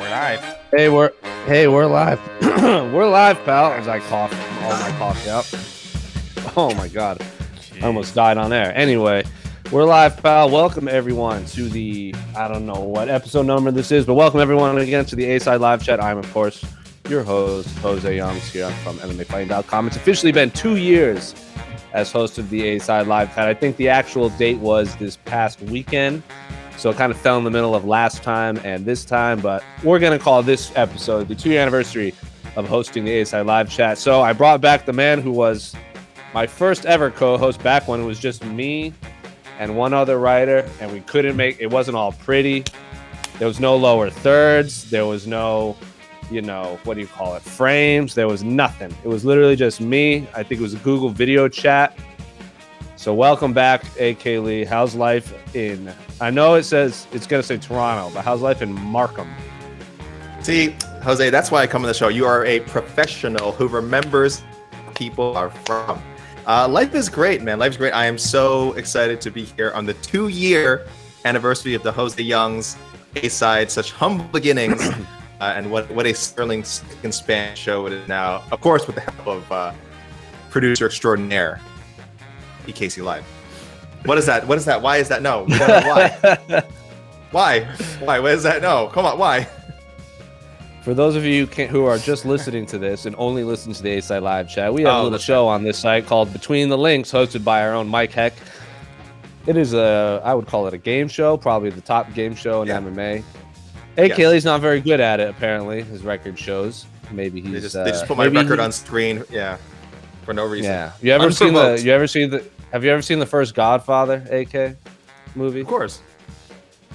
live. We're live. We're live, pal. As I cough all my cough out. Oh my god, I almost died on air. Anyway, we're live, pal. Welcome everyone to the I don't know what episode number this is, but welcome everyone again to the A-Side Live Chat. I'm of course your host, José Youngs here from MMAfighting.com. It's officially been 2 years as host of the A-Side Live Chat. I think the actual date was this past weekend. So it kind of fell in the middle of last time and this time, but we're going to call this episode the 2-year anniversary of hosting the A-Side Live Chat. So I brought back the man who was my first ever co-host back when it was just me and one other writer, and we couldn't make, it wasn't all pretty. There was no lower thirds. There was no, what do you call it? Frames. There was nothing. It was literally just me. I think it was a Google video chat. So welcome back, AK Lee. How's life in, I know it says, it's going to say Toronto, but how's life in Markham? See, Jose, that's why I come on the show. You are a professional who remembers people are from. Life is great, man. Life's great. I am so excited to be here on the 2-year anniversary of the Jose Youngs A-Side. Such humble beginnings, and what a sterling second span show it is now. Of course, with the help of producer extraordinaire, Casey Live. What is that? What is that? Why is that? No. We don't know why. Why? Why is that? No. Come on. Why? For those of you who are just listening to this and only listen to the A-Side Live Chat, we have a little show on this site called Between the Links, hosted by our own Mike Heck. It is I would call it a game show, probably the top game show in MMA. Hey, Kaylee's not very good at it, apparently. His record shows. Maybe he's... They just put my record on screen, for no reason. Yeah. Have you ever seen the first Godfather, AK, movie? Of course.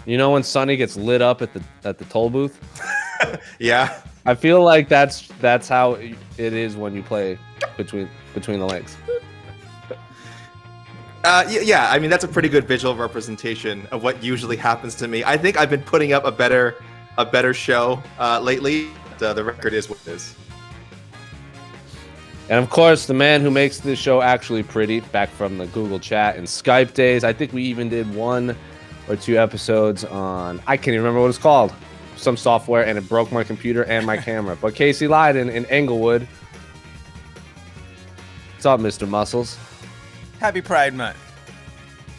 You know when Sonny gets lit up at the toll booth? Yeah. I feel like that's how it is when you play between the links. Yeah. I mean, that's a pretty good visual representation of what usually happens to me. I think I've been putting up a better show lately. The record is what it is. And of course, the man who makes this show actually pretty, back from the Google Chat and Skype days. I think we even did 1 or 2 episodes on, I can't even remember what it's called, some software, and it broke my computer and my camera. But Casey Leydon in Englewood. What's up, Mr. Muscles? Happy Pride Month.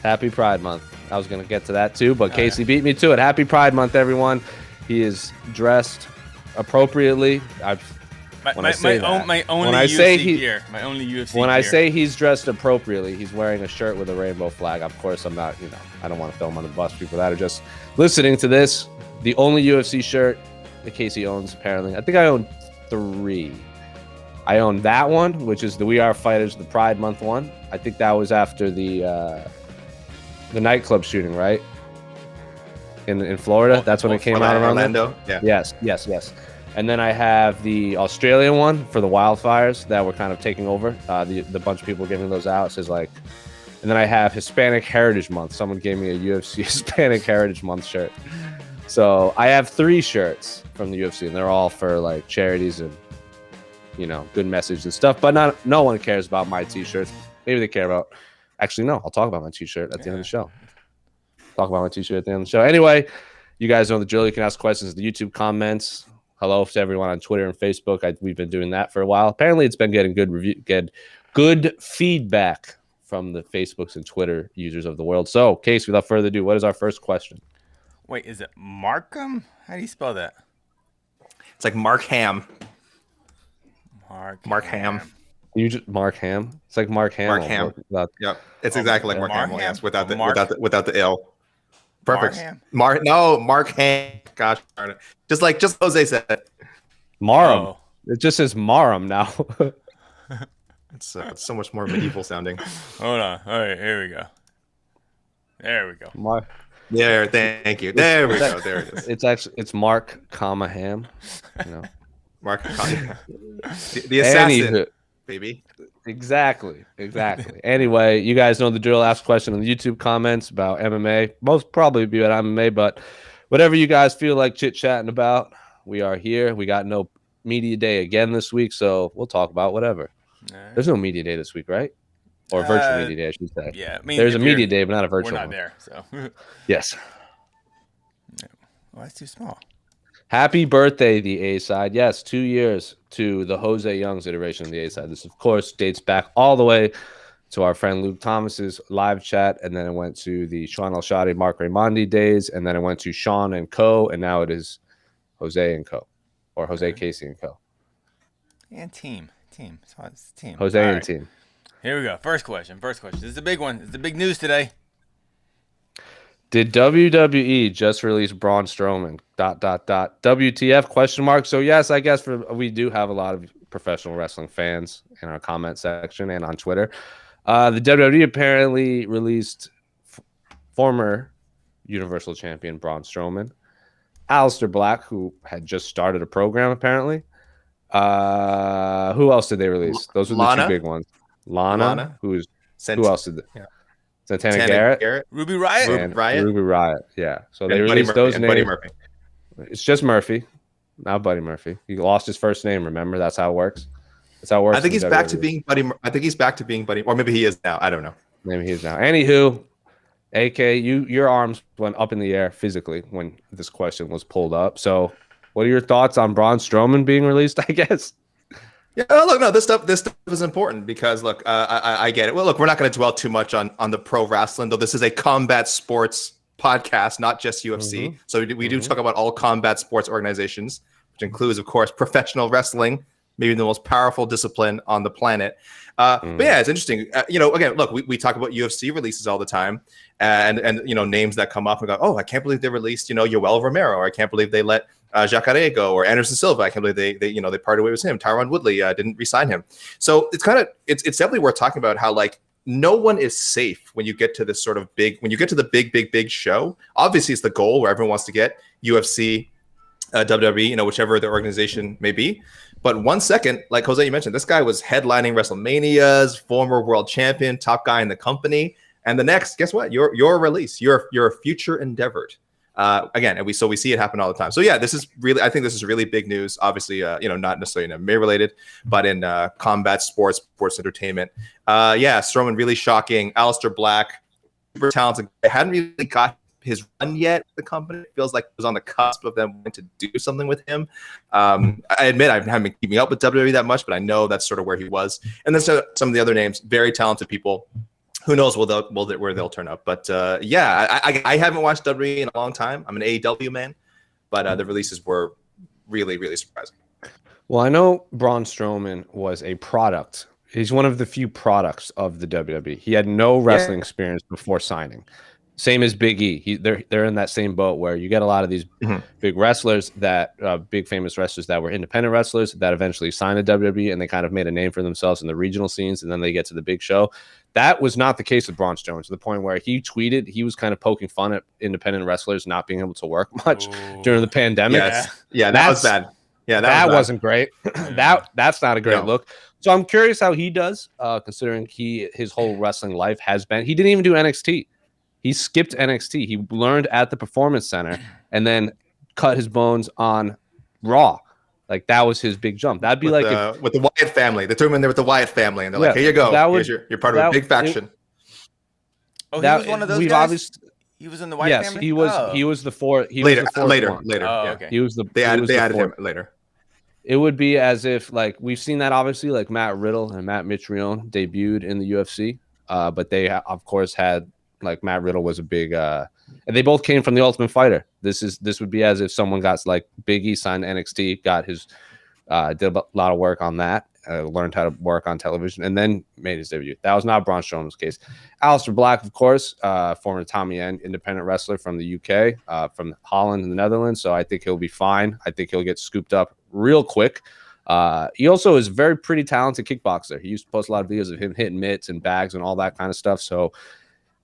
Happy Pride Month. I was going to get to that too, but Casey beat me to it. Happy Pride Month, everyone. He is dressed appropriately. My only UFC When I say he's dressed appropriately, he's wearing a shirt with a rainbow flag. Of course, I'm not, I don't want to film on the bus people that are just listening to this. The only UFC shirt that Casey owns, apparently. I think I own 3. I own that one, which is the We Are Fighters, the Pride Month one. I think that was after the nightclub shooting, right? In Florida. That's when it came out around Orlando. Yeah. Yes. And then I have the Australian one for the wildfires that were kind of taking over. The bunch of people giving those out. It says and then I have Hispanic Heritage Month. Someone gave me a UFC Hispanic Heritage Month shirt. So I have 3 shirts from the UFC, and they're all for charities and good message and stuff. But no one cares about my t-shirts. Maybe they care about. Actually, no. I'll talk about my t-shirt at the end of the show. Talk about my t-shirt at the end of the show. Anyway, you guys know the drill. You can ask questions in the YouTube comments. Hello to everyone on Twitter and Facebook. We've been doing that for a while. Apparently, it's been getting good feedback from the Facebooks and Twitter users of the world. So, Case, without further ado, what is our first question? Wait, is it Markham? How do you spell that? It's like Mark Ham. Mark Ham. You just Mark Ham. It's like Mark Ham. Mark Ham. Yep. It's exactly like Mark Hamill. Yes, without the L. Perfect. Mark Ham. Gosh darn it. Just Jose said. Marum. Oh. It just says Marum now. It's so much more medieval sounding. Hold on. All right, here we go. There we go. Thank you. There we go. There it is. It's Mark, Ham. Mark, the assassin, baby. Exactly. Anyway, you guys know the drill. Ask a question in the YouTube comments about MMA. Most probably be about MMA, but whatever you guys feel like chit-chatting about, we are here. We got no media day again this week, so we'll talk about whatever. There's no media day this week, right? Or virtual media day, I should say. Yeah, I mean, there's a media day, but not a virtual one. We're not one. there, so. Yes. Well, that's too small. Happy birthday, the A side. Yes, 2 years to the José Youngs iteration of the A side. This, of course, dates back all the way to our friend Luke Thomas's live chat, and then it went to the Sean Al-Shadi, Mark Raimondi days, and then it went to Sean and Co., and now it is Jose and Co., or Jose Casey and Co. And team. It's team. Jose and team. Here we go. First question. This is the big one. It's the big news today. Did WWE just release Braun Strowman? ... WTF? Question mark. So yes, I guess we do have a lot of professional wrestling fans in our comment section and on Twitter. The WWE apparently released former Universal Champion Braun Strowman, Aleister Black, who had just started a program apparently. Who else did they release? Those were the two big ones. Lana. Who else did they? Yeah. Santana Garrett, Ruby Riott, Ruby Riott. Yeah. So they released those names. Buddy Murphy. It's just Murphy, not Buddy Murphy. He lost his first name. Remember, that's how it works. That's how it works. I think he's back to being Buddy. I think he's back to being Buddy, or maybe he is now. I don't know. Maybe he is now. Anywho, AK, your arms went up in the air physically when this question was pulled up. So, what are your thoughts on Braun Strowman being released? I guess. Yeah, look, no, this stuff is important because look, I get it. Well, look, we're not going to dwell too much on the pro wrestling, though. This is a combat sports podcast, not just UFC. Mm-hmm. So we do talk about all combat sports organizations, which includes, of course, professional wrestling, maybe the most powerful discipline on the planet. But yeah, it's interesting. Again, look, we talk about UFC releases all the time, and names that come up and go, oh, I can't believe they released Yoel Romero, or I can't believe they let Jacare go, or Anderson Silva. I can't believe they parted way with him. Tyron Woodley didn't re-sign him. So it's definitely worth talking about how no one is safe when you get to this sort of big show. Obviously, it's the goal where everyone wants to get UFC, WWE, whichever the organization may be. But 1 second, like Jose, you mentioned, this guy was headlining WrestleManias, former world champion, top guy in the company. And the next, guess what? Your release, your future endeavored. Again, and we see it happen all the time. So yeah, I think this is really big news. Obviously, not necessarily in MMA related, but in combat sports entertainment. Yeah, Strowman really shocking. Aleister Black, super talented. I hadn't really got his run yet. The company feels like it was on the cusp of them wanting to do something with him. I admit I haven't been keeping up with WWE that much, but I know that's sort of where he was. And then some of the other names, very talented people. Who knows where they'll turn up? But yeah, I haven't watched WWE in a long time. I'm an AEW man, but the releases were really, really surprising. Well, I know Braun Strowman was a product. He's one of the few products of the WWE. He had no wrestling experience before signing. Same as Big E. They're in that same boat where you get a lot of these big wrestlers big famous wrestlers that were independent wrestlers that eventually signed to WWE, and they kind of made a name for themselves in the regional scenes, and then they get to the big show. That was not the case with Braun Strowman, to the point where he tweeted he was kind of poking fun at independent wrestlers not being able to work much during the pandemic. Yeah, that was bad. Yeah, that wasn't great. That's not a great look. So I'm curious how he does, considering his whole wrestling life has been. He didn't even do NXT. He skipped NXT. He learned at the Performance Center and then cut his bones on Raw. Like, that was his big jump. That'd be with the Wyatt family. They threw him in there with the Wyatt family, and they're like, "Here you go. You're part of a big faction." He was one of those guys. He was in the Wyatt family. Yes, he was the fourth. Later. Oh, okay. He was the. They added him later. It would be as if we've seen that obviously Matt Riddle and Matt Mitrione debuted in the UFC, but they of course had Matt Riddle was a big. And they both came from the Ultimate Fighter. This would be as if someone got Big E signed NXT, got his did a lot of work on that, learned how to work on television, and then made his debut. That was not Braun Strowman's case. Aleister Black, of course, former Tommy End independent wrestler from the UK, from Holland and the Netherlands. So I think he'll be fine. I think he'll get scooped up real quick. He also is a very pretty talented kickboxer. He used to post a lot of videos of him hitting mitts and bags and all that kind of stuff. So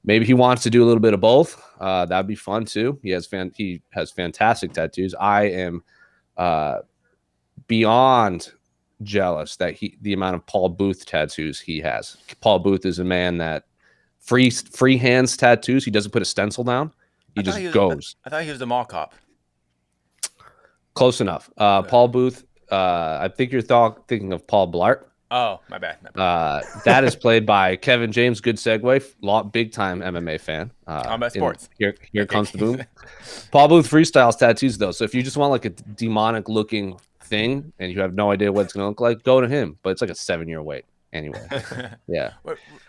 maybe he wants to do a little bit of both. That'd be fun too. He has fantastic tattoos. I am beyond jealous that the amount of Paul Booth tattoos he has. Paul Booth is a man that free hands tattoos. He doesn't put a stencil down. He just goes. I thought he was the mall cop. Close enough. Paul Booth. I think you're thinking of Paul Blart. Oh, my bad. That is played by Kevin James. Good segue. Big time MMA fan. Combat sports. Here comes the boom. Paul Booth freestyles tattoos though. So if you just want like a demonic looking thing and you have no idea what it's gonna look like, go to him. But it's like a 7-year wait. Anyway, yeah.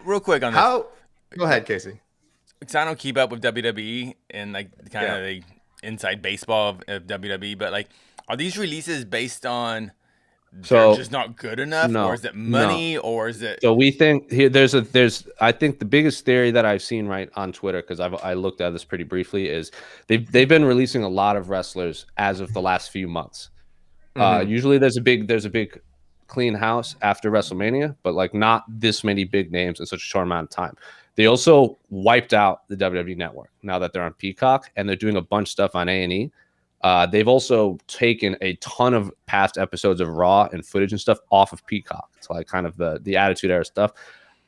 Real quick on this. Go ahead, Casey. Because I don't keep up with WWE and like kind of the inside baseball of WWE, but like, are these releases based on they're just not good enough, or is it money, or is it? So we think here I think the biggest theory that I've seen right on Twitter, because I looked at this pretty briefly, is they've been releasing a lot of wrestlers as of the last few months. Usually there's a big clean house after WrestleMania, but like not this many big names in such a short amount of time. They also wiped out the WWE Network now that they're on Peacock, and they're doing a bunch of stuff on A&E. They've also taken a ton of past episodes of Raw and footage and stuff off of Peacock. It's like kind of the Attitude Era stuff.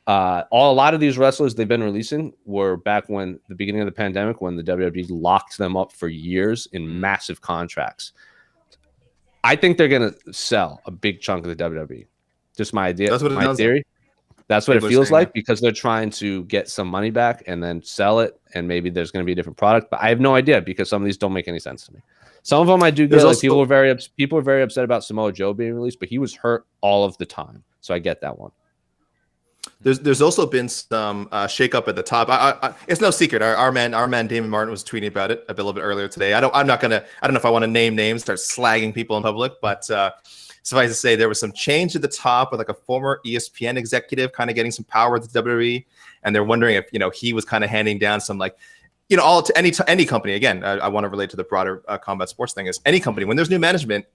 A lot of these wrestlers they've been releasing were back when the beginning of the pandemic, when the WWE locked them up for years in massive contracts. I think they're going to sell a big chunk of the WWE. Just my idea. That's what my theory. That's what it feels like, because they're trying to get some money back and then sell it, and maybe there's going to be a different product. But I have no idea, because some of these don't make any sense to me. Some of them I do get. Like people are very upset about Samoa Joe being released, but he was hurt all of the time, so I get that one. There's also been some shakeup at the top. It's no secret. Our man Damon Martin was tweeting about it a little bit earlier today. I don't know if I want to name names, start slagging people in public, but suffice to say, there was some change at the top with like a former ESPN executive kind of getting some power at the WWE, and they're wondering if he was kind of handing down some like all to any company. Again, I want to relate to the broader combat sports thing. Is any company, when there's new management,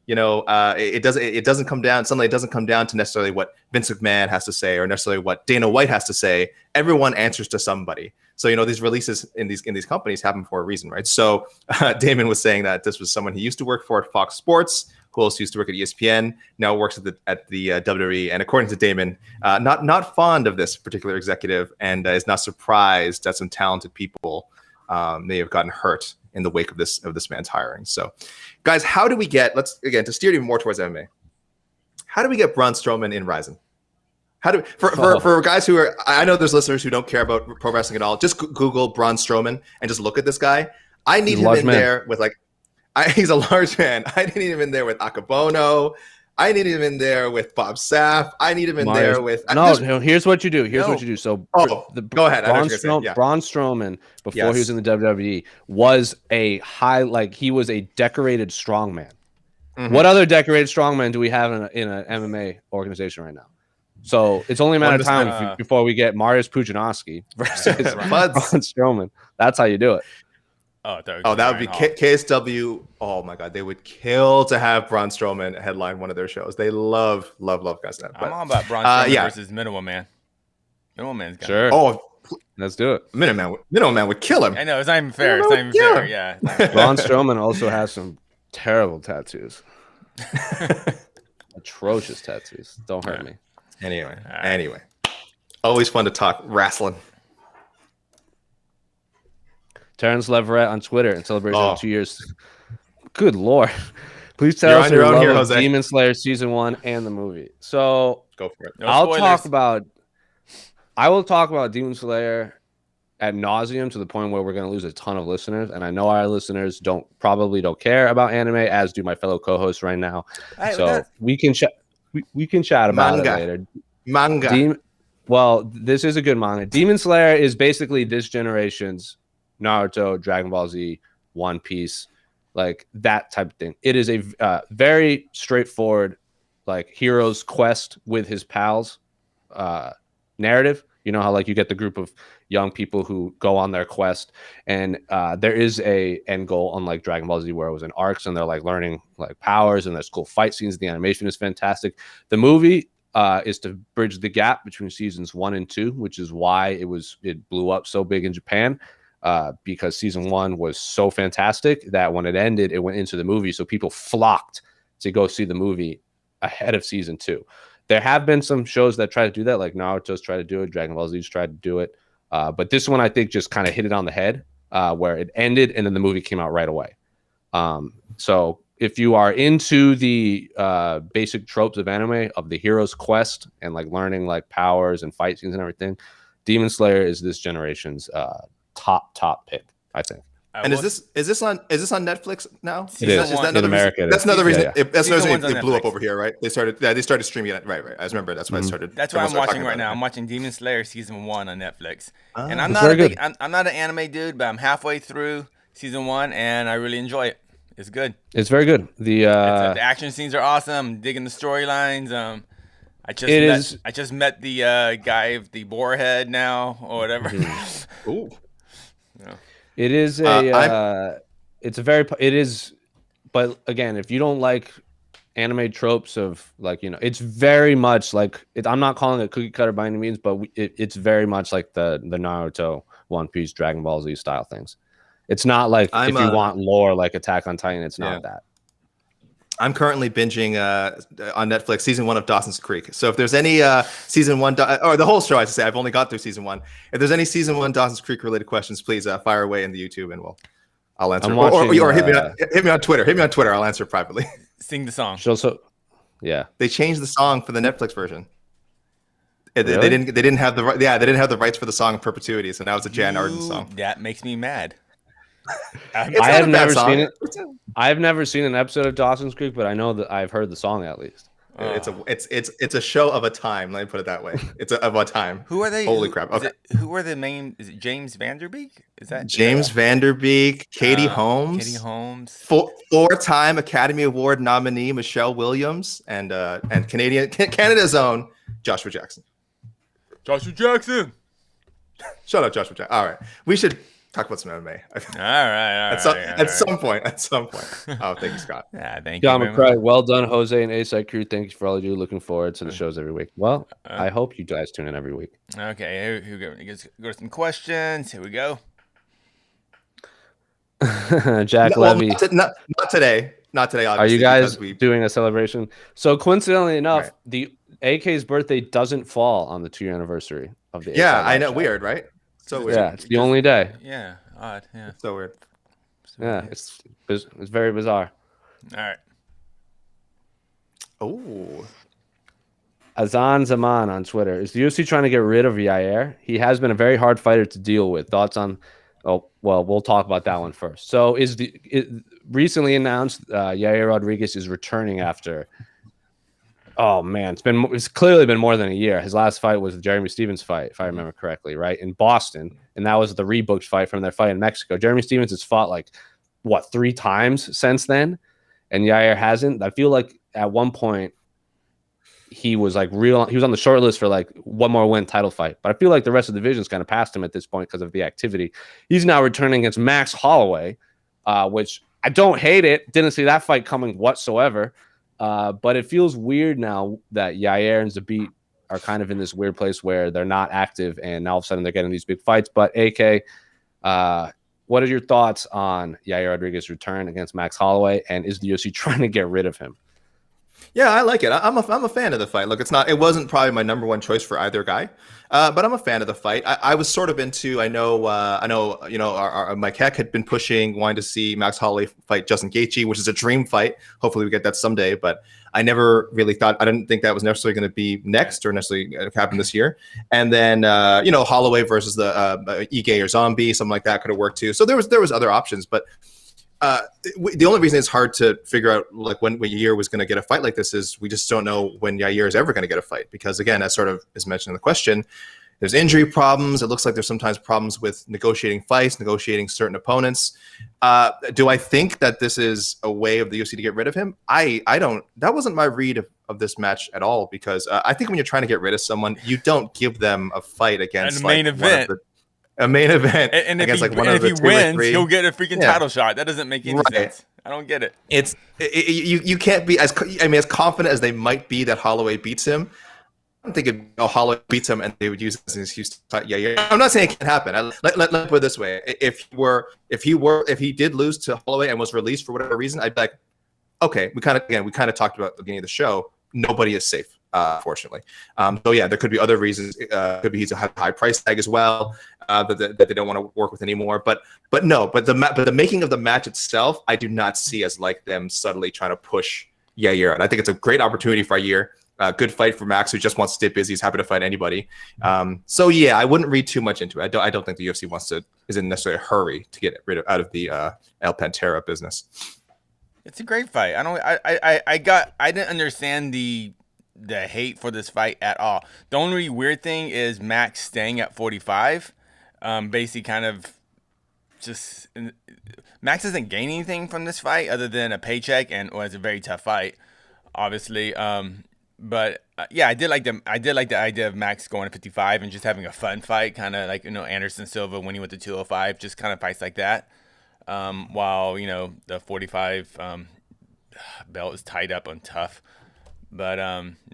it doesn't come down to necessarily what Vince McMahon has to say or necessarily what Dana White has to say. Everyone answers to somebody. So these releases in these companies happen for a reason, right? So Damon was saying that this was someone he used to work for at Fox Sports, who also used to work at ESPN, now works at the WWE, and according to Damon, not fond of this particular executive, and is not surprised that some talented people may have gotten hurt in the wake of this man's hiring. So, guys, how do we get? To steer even more towards MMA. How do we get Braun Strowman in Ryzen? For guys who are, I know there's listeners who don't care about pro wrestling at all. Just Google Braun Strowman and just look at this guy. I need him in there with he's a large man. I need him in there with Akabono. I need him in there with Bob Sapp. I need him in there with. No. Here's what you do. So, go ahead. Braun Strowman, before he was in the WWE, was a he was a decorated strongman. Mm-hmm. What other decorated strongman do we have in an MMA organization right now? So it's only a matter of time before we get Mariusz Pudzianowski versus Braun Strowman. That's how you do it. That would be KSW. Oh my God, they would kill to have Braun Strowman headline one of their shows. They love guys. I'm all about Braun Strowman versus Minimal Man. Minimal Man's got sure. Oh, let's do it. Minimal Man would kill him. I know, it's not even fair. It's not even fair. Yeah. Braun Strowman also has some terrible tattoos. Atrocious tattoos. Don't hurt me. Anyway, always fun to talk wrestling. Terrence Leverett on Twitter in celebration of 2 years. Good Lord. Please tell us your love of Demon Slayer Season 1 and the movie. So go for it. I will talk about Demon Slayer ad nauseum to the point where we're going to lose a ton of listeners. And I know our listeners probably don't care about anime, as do my fellow co-hosts right now. We can chat about it later. Manga. This is a good manga. Demon Slayer is basically this generation's Naruto, Dragon Ball Z, One Piece, like that type of thing. It is a very straightforward, like hero's quest with his pals narrative. You know how you get the group of young people who go on their quest, and there is a end goal, unlike Dragon Ball Z where it was in arcs and they're learning powers and there's cool fight scenes. The animation is fantastic. The movie is to bridge the gap between seasons 1 and 2, which is why it blew up so big in Japan. Because season 1 was so fantastic that when it ended, it went into the movie. So people flocked to go see the movie ahead of season 2. There have been some shows that try to do that, like Naruto's tried to do it, Dragon Ball Z's tried to do it. But this one, I think, just kind of hit it on the head where it ended and then the movie came out right away. So if you are into the basic tropes of anime, of the hero's quest and like learning like powers and fight scenes and everything, Demon Slayer is this generation's top pick, I think. And is this on Netflix now? It is. Is that in America? That's another reason. That's another reason it blew Netflix. up over here, right? They started streaming it. Right. I just remember that's why I started. That's what I'm watching right now. I'm watching Demon Slayer season 1 on Netflix, and I'm I'm not an anime dude, but I'm halfway through season 1, and I really enjoy it. It's good. It's very good. The action scenes are awesome. I'm digging the storylines. I just met the guy with the boar head now or whatever. Ooh. Yeah. It is but again, if you don't like anime tropes of like, it's very much like I'm not calling it cookie cutter by any means, but it's very much like the Naruto, One Piece, Dragon Ball Z style things. It's not like if you want lore like Attack on Titan, it's not that. I'm currently binging on Netflix season 1 of Dawson's Creek. So if there's any season 1 or the whole show, I should say, I've only got through season 1. If there's any season 1 Dawson's Creek related questions, please fire away in the YouTube and I'll answer. Or hit me on Twitter. Hit me on Twitter. I'll answer privately. Sing the song. Yeah. They changed the song for the Netflix version. Really? They didn't have the they didn't have the rights for the song in perpetuity, so now it's a Jan Arden song. That makes me mad. I have never seen it. I've never seen an episode of Dawson's Creek, but I know that I've heard the song at least. It's a show of a time. Let me put it that way. It's of a time. Who are they? Holy crap! Okay. Who are the main? Is it James Vanderbeek? Is that James Vanderbeek? Katie Holmes. Katie Holmes. Four-time Academy Award nominee Michelle Williams and Canada's own Joshua Jackson. Joshua Jackson. Shut up, Joshua Jackson. All right, we should talk about some MMA. All right. At some point. Oh, thank you, Scott. Yeah, thank you. John McCray, well done, Jose and A-Side crew. Thank you for all you do. Looking forward to the shows every week. Well, I hope you guys tune in every week. Okay, here we go. Let's go to some questions. Here we go. Jack Levy. Not today. Not today, obviously. Are you guys doing a celebration? So coincidentally enough, the AK's birthday doesn't fall on the 2-year anniversary of the Yeah, I know. Show. Weird, right? So weird. Yeah, it's the only day. Yeah, odd. Yeah. It's so weird. Yeah, it's very bizarre. All right. Oh. Azan Zaman on Twitter. Is the UFC trying to get rid of Yair? He has been a very hard fighter to deal with. Thoughts on... Oh, well, we'll talk about that one first. So recently announced Yair Rodriguez is returning after... Oh man, it's clearly been more than a year. His last fight was the Jeremy Stephens fight, if I remember correctly, right, in Boston, and that was the rebooked fight from their fight in Mexico. Jeremy Stephens has fought 3 times since then, and Yair hasn't. I feel like at one point he was he was on the short list for one more win title fight, but I feel like the rest of the division's kind of passed him at this point because of the activity. He's now returning against Max Holloway, which I don't hate it. Didn't see that fight coming whatsoever. But it feels weird now that Yair and Zabit are kind of in this weird place where they're not active and now all of a sudden they're getting these big fights. But AK, what are your thoughts on Yair Rodriguez's return against Max Holloway, and is the UFC trying to get rid of him? Yeah, I like it. I'm a fan of the fight. Look, it wasn't probably my number one choice for either guy, but I'm a fan of the fight. I was sort of into. I know. Our Mike Heck had been wanting to see Max Holloway fight Justin Gaethje, which is a dream fight. Hopefully, we get that someday. But I never really thought. I didn't think that was necessarily going to be next or necessarily happen this year. And then Holloway versus the Ige or Zombie, something like that could have worked too. So there was other options, but. The only reason it's hard to figure out when Yair was going to get a fight like this is we just don't know when Yair is ever going to get a fight because again, as sort of is mentioned in the question, there's injury problems. It looks like there's sometimes problems with negotiating fights, negotiating certain opponents. Do I think that this is a way of the UFC to get rid of him? I don't. That wasn't my read of this match at all because I think when you're trying to get rid of someone, you don't give them a fight against a main event. A main event, and if he wins, he'll get a freaking title shot. That doesn't make any sense. I don't get it. You can't be as confident as they might be that Holloway beats him. I don't think Holloway beats him and they would use it as an excuse to fight. Yeah. I'm not saying it can't happen. Let me put it this way: if he did lose to Holloway and was released for whatever reason, I'd be like, okay, we kind of talked about at the beginning of the show. Nobody is safe. unfortunately. So yeah, there could be other reasons. Could be he's a high price tag as well that they don't want to work with anymore. But the making of the match itself, I do not see as like them subtly trying to push Yair. And I think it's a great opportunity for Yair. Good fight for Max, who just wants to stay busy. He's happy to fight anybody. So yeah, I wouldn't read too much into it. I don't think the UFC is in necessarily a hurry to get out of the El Pantera business. It's a great fight. I didn't understand the hate for this fight at all. The only weird thing is Max staying at 45. Basically, kind of just Max doesn't gain anything from this fight other than a paycheck, and it's a very tough fight, obviously. But yeah, I did like the idea of Max going to 55 and just having a fun fight, kind of like Anderson Silva when he went to 205, just kind of fights like that. While the 45 belt is tied up on tough, but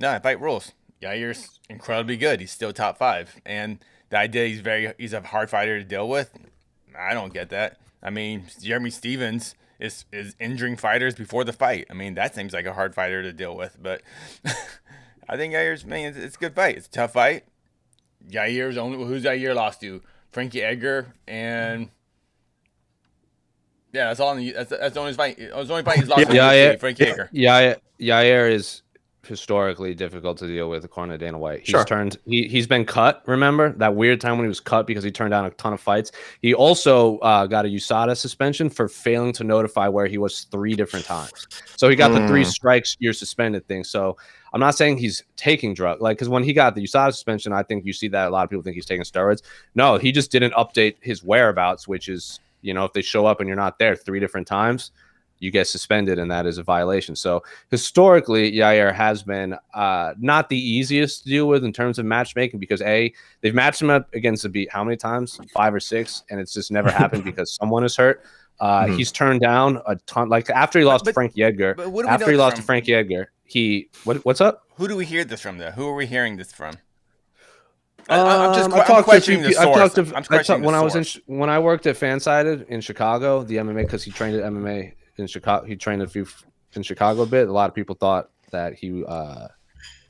no, fight rules. Yair's incredibly good. He's still top 5, and the idea he's a hard fighter to deal with. I don't get that. I mean, Jeremy Stevens is injuring fighters before the fight. I mean, that seems like a hard fighter to deal with, but I think Yair's, it's a good fight. It's a tough fight. Who's Yair lost to? Frankie Edgar, and yeah, that's all. That's the only fight. It was the only fight he's lost to Frankie Edgar. Yair is historically difficult to deal with according to Dana White. He's been cut. Remember that weird time when he was cut because he turned down a ton of fights. He also got a USADA suspension for failing to notify where he was 3 different times. So he got the 3 strikes, you're suspended thing. So I'm not saying he's taking drugs, because when he got the USADA suspension, I think you see that a lot of people think he's taking steroids. No, he just didn't update his whereabouts, which is, if they show up and you're not there 3 different times, you get suspended, and that is a violation. So historically, Yair has been not the easiest to deal with in terms of matchmaking because they've matched him up against a beat how many times? 5 or 6, and it's just never happened because someone is hurt. He's turned down a ton. Like after he lost to Frankie Edgar, what's up? Who do we hear this from? Though, who are we hearing this from? I'm questioning the source. When I worked at Fansided in Chicago, the MMA, because he trained at MMA in Chicago, he trained in Chicago a bit. A lot of people thought that he would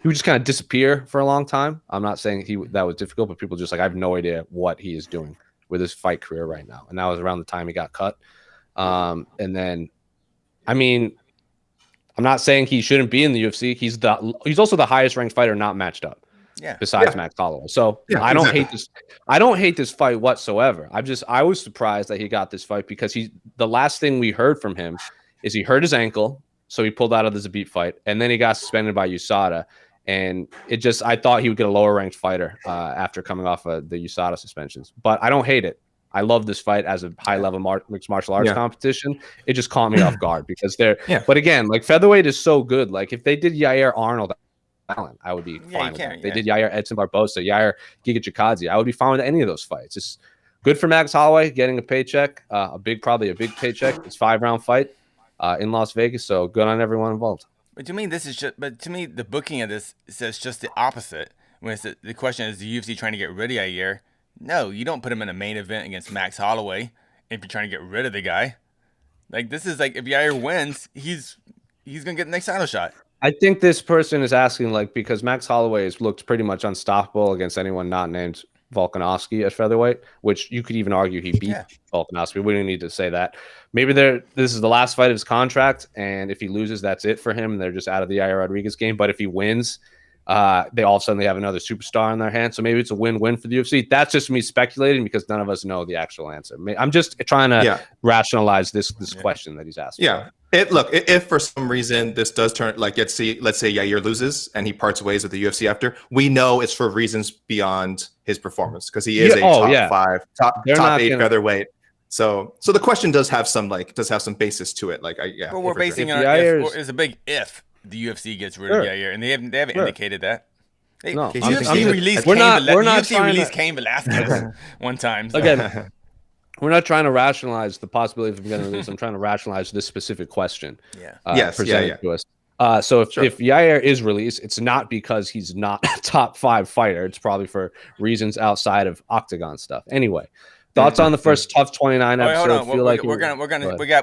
just kind of disappear for a long time. I'm not saying that was difficult, but people just I have no idea what he is doing with his fight career right now. And that was around the time he got cut. And then, I mean, I'm not saying he shouldn't be in the UFC. He's also the highest ranked fighter not matched up. Yeah. Besides Max Holloway. So I don't hate this. I don't hate this fight whatsoever. I was surprised that he got this fight because the last thing we heard from him is he hurt his ankle, so he pulled out of the Zabit fight, and then he got suspended by USADA. And I thought he would get a lower ranked fighter after coming off of the USADA suspensions. But I don't hate it. I love this fight as a high level mixed martial arts competition. It just caught me off guard because but again, featherweight is so good. Like if they did Yair Arnold, I would be fine with that. They did Yair Edson Barbosa, Yair Giga Chikadze. I would be fine with any of those fights. It's good for Max Holloway getting a paycheck, probably a big paycheck. It's 5-round fight in Las Vegas, so good on everyone involved. But to me, the booking of this says just the opposite. When the question is, the UFC trying to get rid of Yair? No, you don't put him in a main event against Max Holloway if you're trying to get rid of the guy. This is if Yair wins, he's gonna get the next title shot. I think this person is asking because Max Holloway has looked pretty much unstoppable against anyone not named Volkanovski at featherweight, which you could even argue he beat Volkanovski. We don't need to say that. Maybe this is the last fight of his contract, and if he loses, that's it for him. And they're just out of the Yair Rodriguez game. But if he wins, they all of a sudden have another superstar in their hands. So maybe it's a win-win for the UFC. That's just me speculating because none of us know the actual answer. I'm just trying to rationalize this question that he's asking. Yeah. If for some reason this does turn, let's say Yair loses and he parts ways with the UFC after, we know it's for reasons beyond his performance because he is a top 8 featherweight. So the question does have some basis to it. But we're basing on it's a big if the UFC gets rid of Yair, and they haven't indicated that. UFC released Cain Velasquez one time. So. Again. We're not trying to rationalize the possibility of him getting released. I'm trying to rationalize this specific question. Presented to us. So if Yair is released, it's not because he's not a top 5 fighter. It's probably for reasons outside of octagon stuff. Anyway, thoughts on the first Tough 29 episode?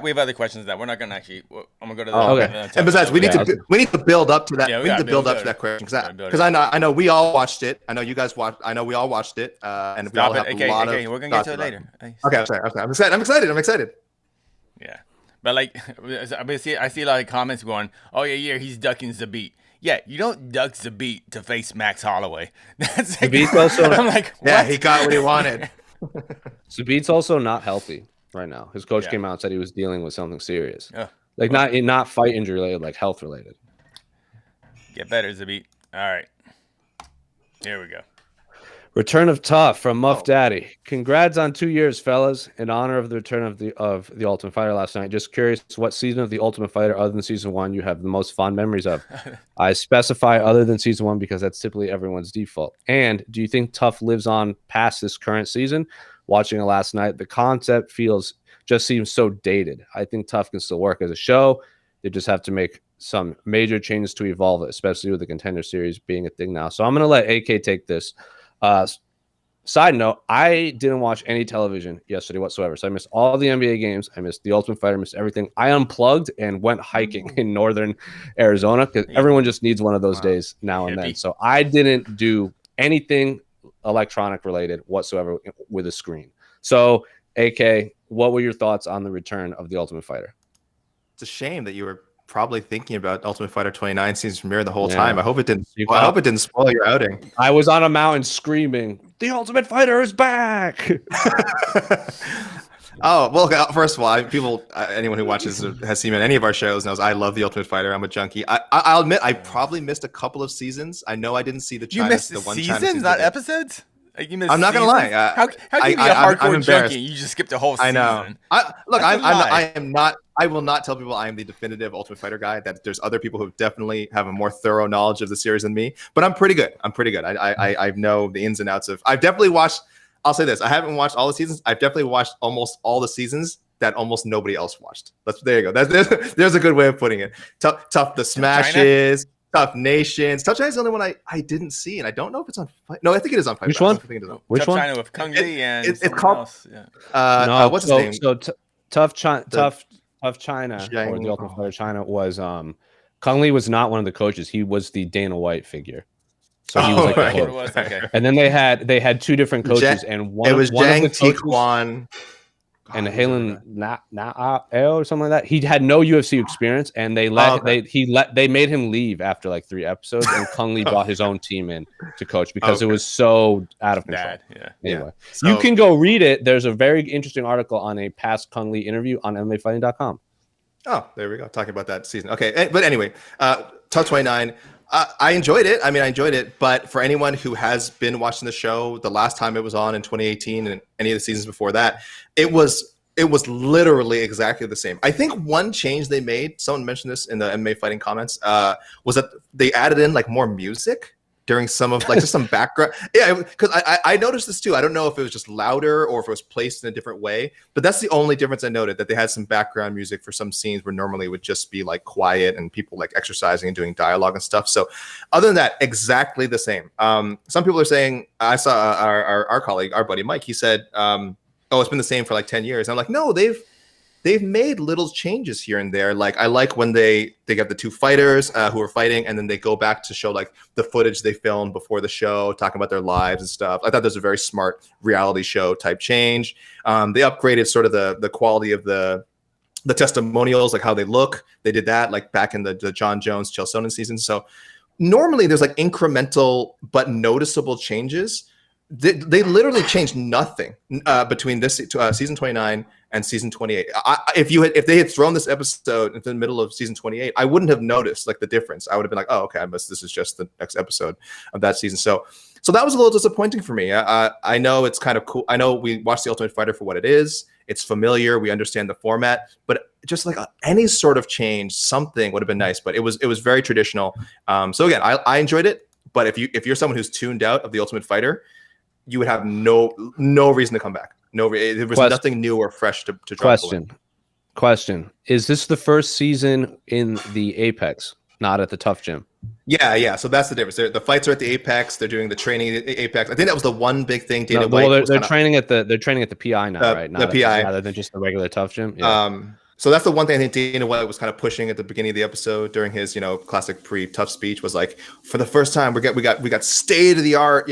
We have other questions that we're not gonna actually. I'm gonna go to the. Okay. And besides, we need to build up to that. We need to build up to that question because I know we all watched it. I know you guys watched. I know we all watched it. And we all have a lot of. We're gonna get to it later. Okay, sorry. I'm excited. Yeah. But like, I see a lot of comments going, "Oh yeah, he's ducking Zabit." Yeah, you don't duck Zabit to face Max Holloway. That's like, Zabit's also. I'm like, what? Yeah, he got what he wanted. Zabit's also not healthy right now. His coach came out and said he was dealing with something serious, like not fight injury related, like health related. Get better, Zabit. All right, here we go. Return of Tough from Muff Daddy. Congrats on 2 years, fellas. In honor of the return of the Ultimate Fighter last night. Just curious what season of the Ultimate Fighter other than season 1 you have the most fond memories of. I specify other than season 1 because that's typically everyone's default. And do you think Tough lives on past this current season? Watching it last night, the concept just seems so dated. I think Tough can still work as a show. They just have to make some major changes to evolve it, especially with the Contender Series being a thing now. So I'm going to let AK take this. Side note, I didn't watch any television yesterday whatsoever. So I missed all the NBA games. I missed the Ultimate Fighter, missed everything. I unplugged and went hiking in northern Arizona because everyone just needs one of those days now and then. So I didn't do anything electronic related whatsoever with a screen. So AK, what were your thoughts on the return of the Ultimate Fighter? It's a shame that you were probably thinking about Ultimate Fighter 29 season premiere the whole time. I hope it didn't spoil your outing. I was on a mountain screaming, "The Ultimate Fighter is back!" Oh well, first of all, anyone who watches has seen any of our shows knows I love the Ultimate Fighter. I'm a junkie. I'll admit I probably missed a couple of seasons. I know I didn't see the China. You missed the one seasons, not episodes. I'm not gonna lie. How can you be a hardcore junkie? You just skipped a whole season. I know. I will not tell people I am the definitive Ultimate Fighter guy. That there's other people who definitely have a more thorough knowledge of the series than me. But I'm pretty good. I know the ins and outs of. I've definitely watched. I'll say this: I haven't watched all the seasons. I've definitely watched almost all the seasons that almost nobody else watched. There you go. There's a good way of putting it. Tough the smashes. Tough Nations. Tough China is the only one I didn't see, and I don't know if it's on. No, I think it is on. Which one? Which Tough one? China with Kung Lee and it's called. What's his name? So Tough China or the Ultimate Fighter China was Kung Lee was not one of the coaches. He was the Dana White figure. So he was like the coach. Okay. And then they had two different coaches, and one of the coaches, and Halen or something like that. He had no UFC experience, and they made him leave after like 3 episodes, and Kung Lee brought his own team in to coach because it was so out of control. Anyway, so, you can go read it. There's a very interesting article on a past Kung Lee interview on MMAfighting.com. Oh, there we go. Talking about that season. Okay, but anyway, Tough 29. I enjoyed it. I enjoyed it. But for anyone who has been watching the show, the last time it was on in 2018 and any of the seasons before that, it was literally exactly the same. I think one change they made, someone mentioned this in the MMA fighting comments, was that they added in like more music during some of like just some background. Yeah, because I noticed this too. I don't know if it was just louder or if it was placed in a different way, but that's the only difference I noted, that they had some background music for some scenes where normally it would just be like quiet and people like exercising and doing dialogue and stuff. So other than that, exactly the same. Some people are saying, I saw our colleague, our buddy Mike, he said, oh, it's been the same for like 10 years. And I'm like, no, they've made little changes here and there. Like I like when they get the 2 fighters who are fighting, and then they go back to show like the footage they filmed before the show, talking about their lives and stuff. I thought that was a very smart reality show type change. They upgraded sort of the quality of the testimonials, like how they look. They did that like back in the John Jones, Chael Sonnen season. So normally there's like incremental but noticeable changes. They literally changed nothing between this season 29 and season 28. If they had thrown this episode into the middle of season 28, I wouldn't have noticed like the difference. I would have been like, oh, okay, this is just the next episode of that season. So that was a little disappointing for me. I know it's kind of cool. I know we watched The Ultimate Fighter for what it is. It's familiar. We understand the format, but just like any sort of change, something would have been nice. But it was very traditional. So again, I enjoyed it. But if you're someone who's tuned out of The Ultimate Fighter, you would have no reason to come back. There was nothing new or fresh to drop. Question: Is this the first season in the Apex not at the Tough Gym. Yeah. So that's the difference. The fights are at the Apex. They're doing the training at the Apex. I think that was the one big thing. Dana White they're training at the PI now, right? Not the PI, rather than just the regular Tough Gym. Yeah. So that's the one thing I think Dana White was kind of pushing at the beginning of the episode during his, classic pre-Tough speech was like, for the first time, we got state of the art,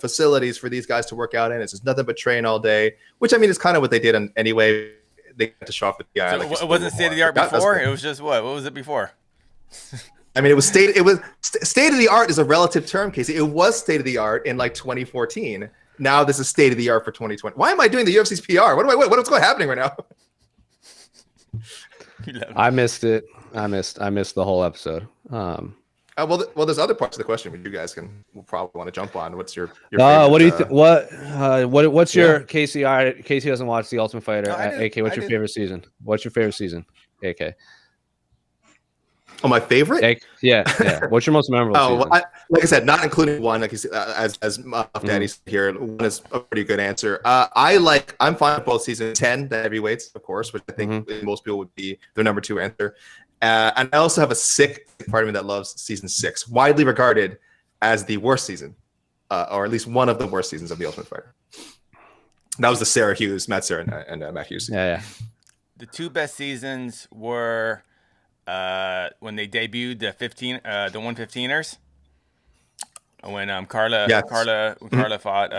facilities for these guys to work out in. It's just nothing but train all day, which I mean is kind of what they did anyway. They got to show off the PI. So it wasn't state of the art before. It was just what? What was it before? I mean, it was state of the art is a relative term, Casey. It was state of the art in like 2014. Now this is state of the art for 2020. Why am I doing the UFC's PR? What's happening right now? I missed it. I missed the whole episode. Well, there's other parts of the question you guys will probably want to jump on. What's your favorite, what do you think? What's your Casey? Casey hasn't watched The Ultimate Fighter. AK, what's your favorite season? What's your favorite season? AK. Oh, my favorite? Yeah. What's your most memorable season? Like I said, not including one. Like you said, as Muff Daddy's here, one is a pretty good answer. I'm fine with both season 10, the heavyweights, of course, which I think most people would be their number 2 answer. And I also have a sick part of me that loves season 6, widely regarded as the worst season, or at least one of the worst seasons of The Ultimate Fighter. That was the Matt Serra and Matt Hughes. Yeah. The 2 best seasons were when they debuted the 115ers. When Carla fought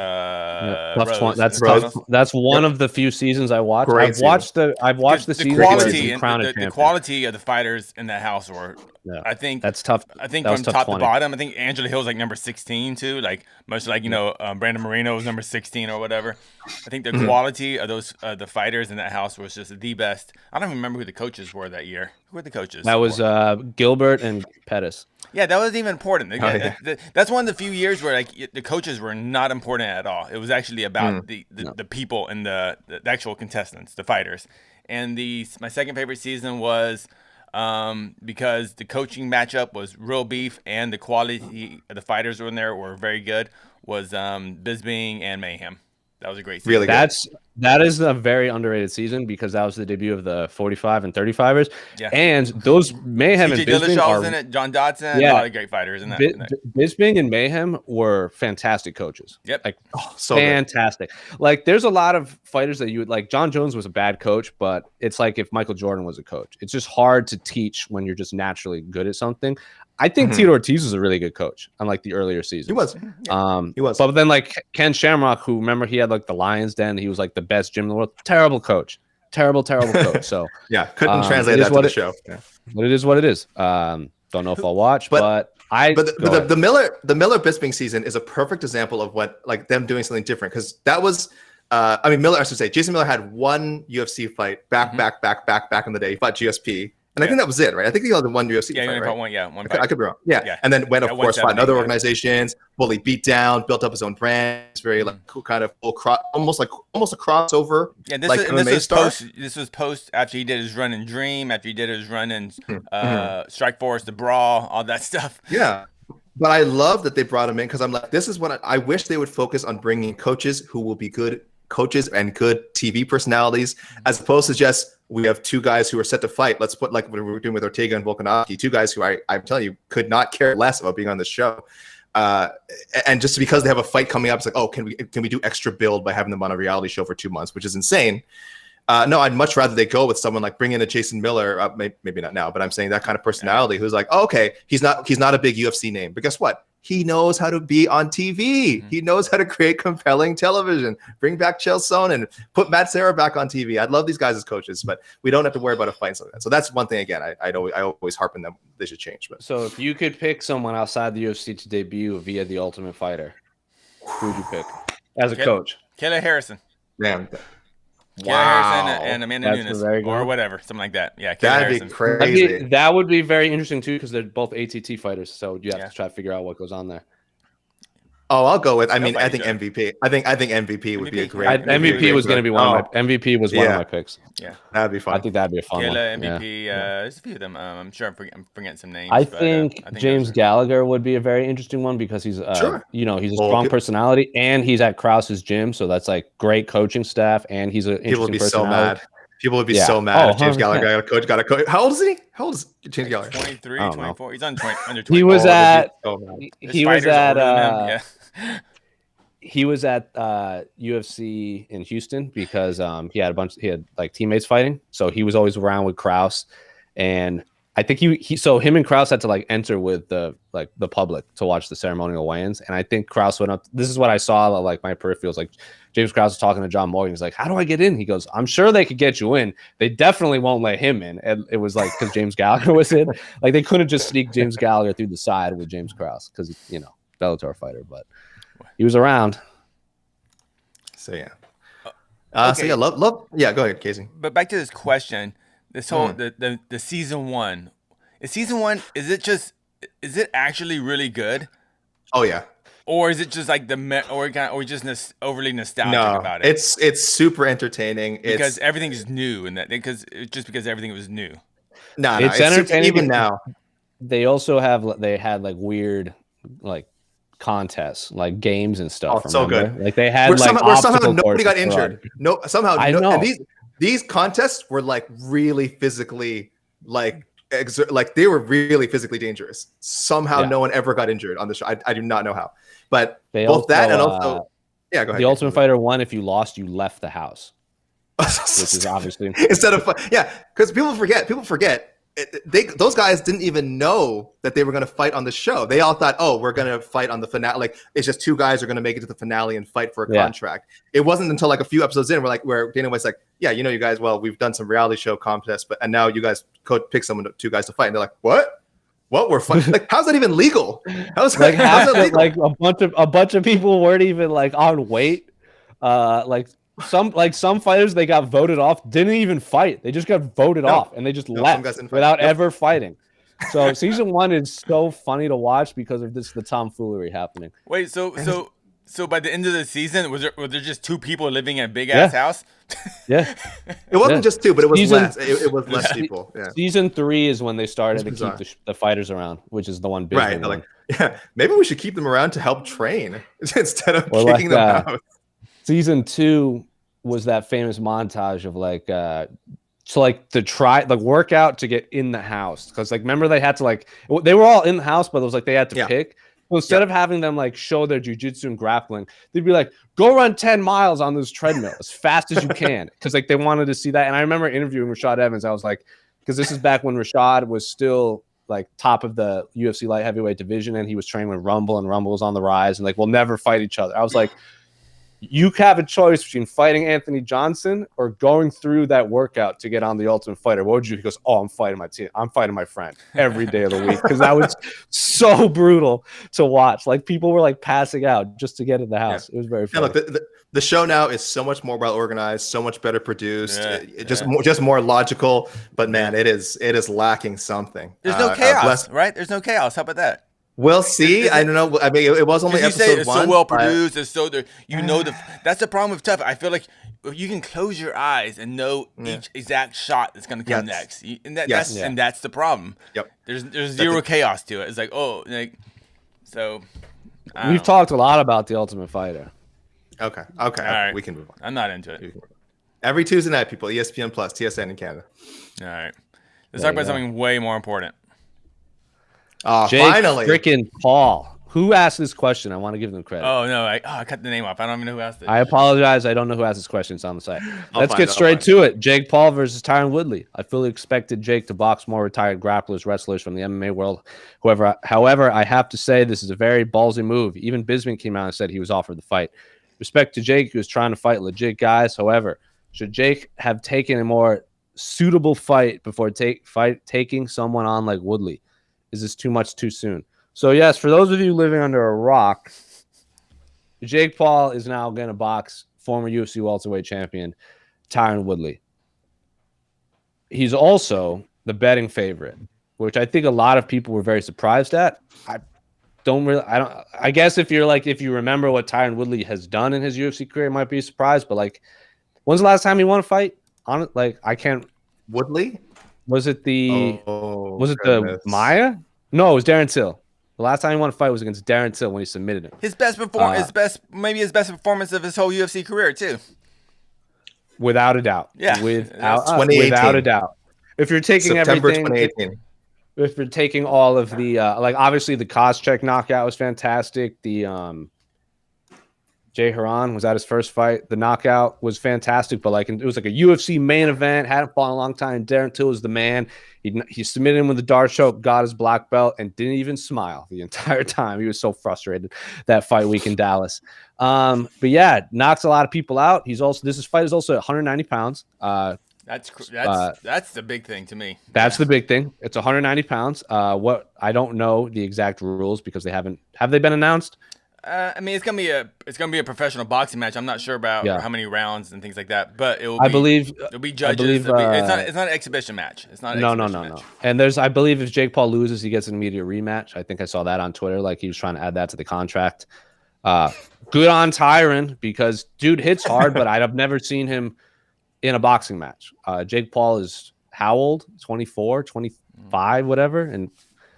Rose. That's one of the few seasons I watched. I've watched the season quality and the quality of the fighters in that house were. Yeah. I think that's tough. I think from top to bottom, I think Angela Hill's like number 16 too. Like much like Brandon Moreno was number 16 or whatever. I think the quality of those the fighters in that house was just the best. I don't even remember who the coaches were that year. Who were the coaches? That was Gilbert and Pettis. Yeah, that wasn't even important. That's one of the few years where like the coaches were not important at all. It was actually about the people and the actual contestants, the fighters. And my second favorite season was because the coaching matchup was real beef and the quality of the fighters in there were very good. Was Bisping and Mayhem. That was a great season. Really good. That is a very underrated season because that was the debut of the 45 and 35ers. Yeah. And those Mayhem and Bisping are in it. John Dodson, a lot of great fighters in that. Bisping and Mayhem were fantastic coaches. Yep. Like so fantastic. Good. Like there's a lot of fighters that you would like. John Jones was a bad coach, but it's like if Michael Jordan was a coach. It's just hard to teach when you're just naturally good at something. I think Tito Ortiz was a really good coach, unlike the earlier seasons. He was. He was. But then, like Ken Shamrock, who remember he had like the Lions Den, he was like the best gym in the world. Terrible coach. Terrible coach. So yeah, couldn't translate that to the show. Yeah. But it is what it is. Don't know if I'll watch, but the Miller Bisping season is a perfect example of what like them doing something different because that was. Miller, I should say, Jason Miller had one UFC fight back in the day. He fought GSP. And I think that was it, right? I think he only had one UFC fight, right? One fight. I could be wrong. Yeah. And then went, of course, fought in other organizations, fully beat down, built up his own brand. It's very like cool, kind of full almost a crossover. Yeah, this was post after he did his run in Dream, after he did his run in Strike Force, the Brawl, all that stuff. Yeah. But I love that they brought him in because I'm like, this is what I wish they would focus on bringing coaches who will be good coaches and good TV personalities, as opposed to just we have 2 guys who are set to fight. Let's put like what we were doing with Ortega and Volkanovski, 2 guys who I'm telling you could not care less about being on the show. And just because they have a fight coming up, it's like, oh, can we do extra build by having them on a reality show for 2 months, which is insane. No, I'd much rather they go with someone like bring in a Jason Miller, maybe not now, but I'm saying that kind of personality who's like, oh, okay, he's not a big UFC name, but guess what? He knows how to be on TV. He knows how to create compelling television. Bring back Chael Sonnen. Put Matt Serra back on TV. I'd love these guys as coaches, but we don't have to worry about a fight like that. So that's one thing. Again, I always harp on them. They should change. But so if you could pick someone outside the UFC to debut via The Ultimate Fighter, who would you pick as a coach? Kayla Harrison. Damn. Harrison and Amanda Nunes or whatever, something like that. Yeah, that'd be crazy. That would be very interesting too because they're both ATT fighters, so you have to try to figure out what goes on there. Oh, I'll go with. I think MVP. I think MVP would be a great. MVP was going to be one of my MVP was one of my picks. Yeah, that'd be fun. I think that'd be a fun one. MVP. There's a few of them. I'm sure I'm forgetting some names. I think James Gallagher would be a very interesting one because he's he's a strong personality and he's at Krause's gym, so that's like great coaching staff and he's an interesting personality. People would be so mad if James 100%. Gallagher got a coach. How old is he? How old is James Gallagher? 23, 24. He's on under 20. He was at Yeah. He was at UFC in Houston because he had like teammates fighting, so he was always around with Krause, and I think so him and Krause had to like enter with the public to watch the ceremonial weigh-ins, and I think Krause went up. This is what I saw like my peripherals. Like James Krause was talking to John Morgan. He's like, "How do I get in?" He goes, "I'm sure they could get you in. They definitely won't let him in." And it was like because James Gallagher was in. Like they couldn't just sneak James Gallagher through the side with James Krause because Bellator fighter, but he was around. So yeah. Okay. So yeah, love. Yeah, go ahead, Casey. But back to this question, this whole the season one. Is it actually really good? Oh yeah. Or is it just like or just overly nostalgic about it? It's super entertaining. Because everything is new and because everything was new. No, it's entertaining even now. They also had like weird like contests, like games and stuff. Oh, so good. Like they had where like somehow nobody got injured. No, somehow I know. And these contests were like really physically like they were really physically dangerous. Somehow no one ever got injured on the show. I do not know how. But both that and also go ahead. The Ultimate Fighter won. If you lost, you left the house. Which is obviously instead of because people forget. Those guys didn't even know that they were going to fight on the show. They all thought, "Oh, we're going to fight on the finale. Like it's just two guys are going to make it to the finale and fight for a contract." It wasn't until like a few episodes in where Dana White's like, "Yeah, you guys. Well, we've done some reality show contests, and now you guys pick two guys to fight." And they're like, "What? What we're fighting? Like, how's that even legal? How's that legal?" Like a bunch of people weren't even like on weight. Some fighters they got voted off, didn't even fight. They just got voted off and they just left without ever fighting. So season one is so funny to watch because of the tomfoolery happening. Wait, so by the end of the season, were there just two people living in a big ass house? Yeah, it wasn't just two, but it was less. It was less people. Yeah. Season 3 is when they started to keep the fighters around, which is the one big one. Like, maybe we should keep them around to help train instead of kicking them out. Season 2 was that famous montage of like the workout to get in the house, because like remember they had to they were all in the house, but it was like they had to pick. So instead of having them like show their jiu-jitsu and grappling, they'd be like, go run 10 miles on this treadmill as fast as you can, because like they wanted to see that. And I remember interviewing Rashad Evans. I was like, because this is back when Rashad was still like top of the UFC light heavyweight division, and he was training with Rumble, and Rumble was on the rise, and like we'll never fight each other. I was like, you have a choice between fighting Anthony Johnson or going through that workout to get on the Ultimate Fighter. What would you? He goes, "Oh, I'm fighting my team. I'm fighting my friend every day of the week," because that was so brutal to watch. Like people were like passing out just to get in the house. It was very funny. Look, the show now is so much more well organized, so much better produced, just more logical. But man, it is lacking something. There's no chaos, right? There's no chaos. How about that? We'll see. I don't know. I mean, it was only episode 1. It's so well produced. It's so that's the problem with Tough. I feel like you can close your eyes and know each exact shot that's going to come next, and that's the problem. Yep. There's zero chaos to it. It's like so. We've talked a lot about the Ultimate Fighter. Okay. All right. We can move on. I'm not into it. Every Tuesday night, people. ESPN Plus, TSN in Canada. All right. Let's talk about something way more important. Finally, freaking Paul. Who asked this question? I want to give them credit. Oh no, I cut the name off. I don't even know who asked it. I apologize. I don't know who asked this question. It's on the site. Let's get straight to it. Jake Paul versus Tyron Woodley. I fully expected Jake to box more retired grapplers, wrestlers from the MMA world. However, I have to say this is a very ballsy move. Even Bisping came out and said he was offered the fight. Respect to Jake, who was trying to fight legit guys. However, should Jake have taken a more suitable fight before taking someone on like Woodley? Is this too much too soon? So, yes, for those of you living under a rock, Jake Paul is now going to box former UFC welterweight champion Tyron Woodley. He's also the betting favorite, which I think a lot of people were very surprised at. I guess if you remember what Tyron Woodley has done in his UFC career, it might be a surprise. But like, when's the last time he won a fight? I can't. Woodley? Was it the Maya? No, it was Darren Till. The last time he won a fight was against Darren Till when he submitted him. His best performance, maybe his best performance of his whole UFC career too. Without a doubt. Yeah. Without a doubt. If you're taking September everything, 2018. if you're taking all of the like, obviously the Koscheck knockout was fantastic. The Jay Haran, was that his first fight? The knockout was fantastic, but like it was like a UFC main event. Hadn't fought in a long time. Darren Till was the man. He submitted him with the dart choke, got his black belt, and didn't even smile the entire time. He was so frustrated that fight week in Dallas. But yeah, knocks a lot of people out. This fight is also at 190 pounds. That's the big thing to me. That's the big thing. It's 190 pounds. What I don't know the exact rules because have they been announced? I mean, it's gonna be a professional boxing match. I'm not sure about how many rounds and things like that, but it'll be judges. It's not an exhibition match. It's not. No. And I believe if Jake Paul loses, he gets an immediate rematch. I think I saw that on Twitter. Like he was trying to add that to the contract. Good on Tyron because dude hits hard, but I've never seen him in a boxing match. Jake Paul is how old? 24, 25, whatever, and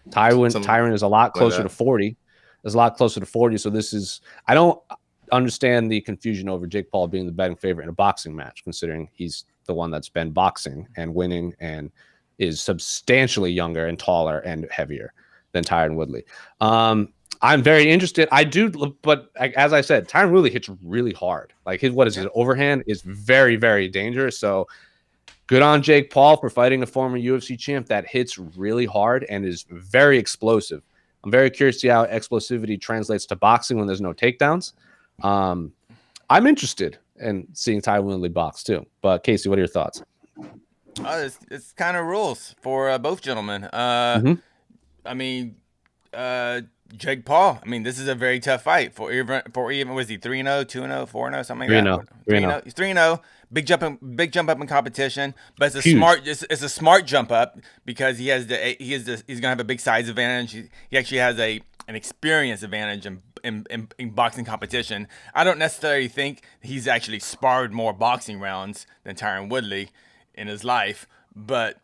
Tyron is a lot closer to 40. Is a lot closer to 40. So I don't understand the confusion over Jake Paul being the betting favorite in a boxing match, considering he's the one that's been boxing and winning and is substantially younger and taller and heavier than Tyron Woodley. I'm very interested. I do, but as I said, Tyron Woodley hits really hard. Like his overhand is very, very dangerous. So good on Jake Paul for fighting a former UFC champ that hits really hard and is very explosive. I'm very curious to see how explosivity translates to boxing when there's no takedowns. I'm interested in seeing Tyron Woodley box too. But Casey, what are your thoughts? It's kind of rules for both gentlemen. I mean, Jake Paul. I mean, this is a very tough fight for even was he 3-0, 2-0, 4-0, something like that. 3-0. He's 3-0. Big jump up in competition, but it's a smart jump up because he's gonna have a big size advantage. He actually has an experience advantage in boxing competition. I don't necessarily think he's actually sparred more boxing rounds than Tyron Woodley in his life, but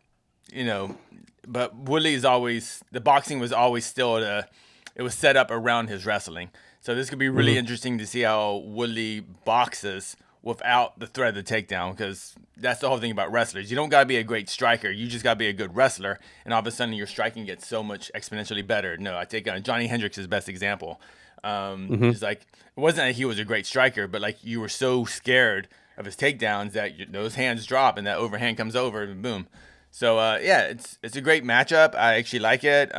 Woodley is always the boxing was always still it was set up around his wrestling. So this could be really interesting to see how Woodley boxes without the threat of the takedown, because that's the whole thing about wrestlers. You don't got to be a great striker. You just got to be a good wrestler, and all of a sudden your striking gets so much exponentially better. No, I take Johnny Hendricks is the best example. It's like it wasn't that he was a great striker, but like you were so scared of his takedowns that those hands drop and that overhand comes over and boom. So it's a great matchup. I actually like it.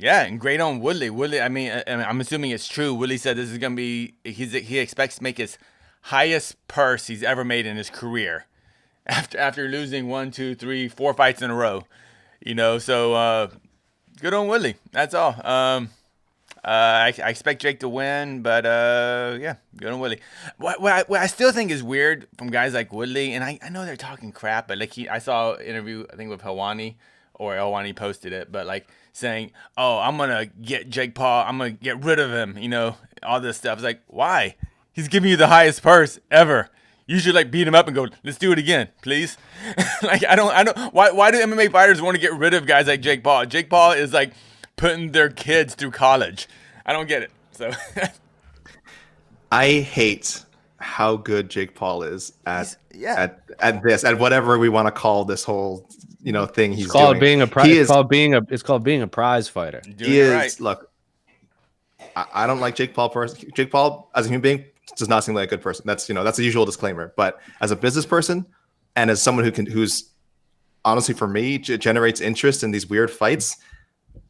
Yeah, and great on Woodley. Woodley, I mean, I'm assuming it's true. Woodley said this is going to be, he expects to make his highest purse he's ever made in his career after losing 1, 2, 3, 4 fights in a row. So good on Woodley. That's all. I expect Jake to win, but yeah, good on Woodley. What I still think is weird from guys like Woodley, and I know they're talking crap, but like I saw an interview, I think with Helwani, or Helwani posted it, but like saying, oh, I'm going to get Jake Paul, I'm going to get rid of him, all this stuff. It's like, why? He's giving you the highest purse ever. You should like beat him up and go, let's do it again, please. Like, I don't, why do MMA fighters want to get rid of guys like Jake Paul? Jake Paul is like putting their kids through college. I don't get it. So I hate how good Jake Paul is at whatever we want to call this whole thing he's called doing. Being a prize. It's called being a prize fighter. He is right. Look, I don't like Jake Paul personally. Jake Paul as a human being does not seem like a good person. That's that's the usual disclaimer. But as a business person and as someone who's honestly for me generates interest in these weird fights,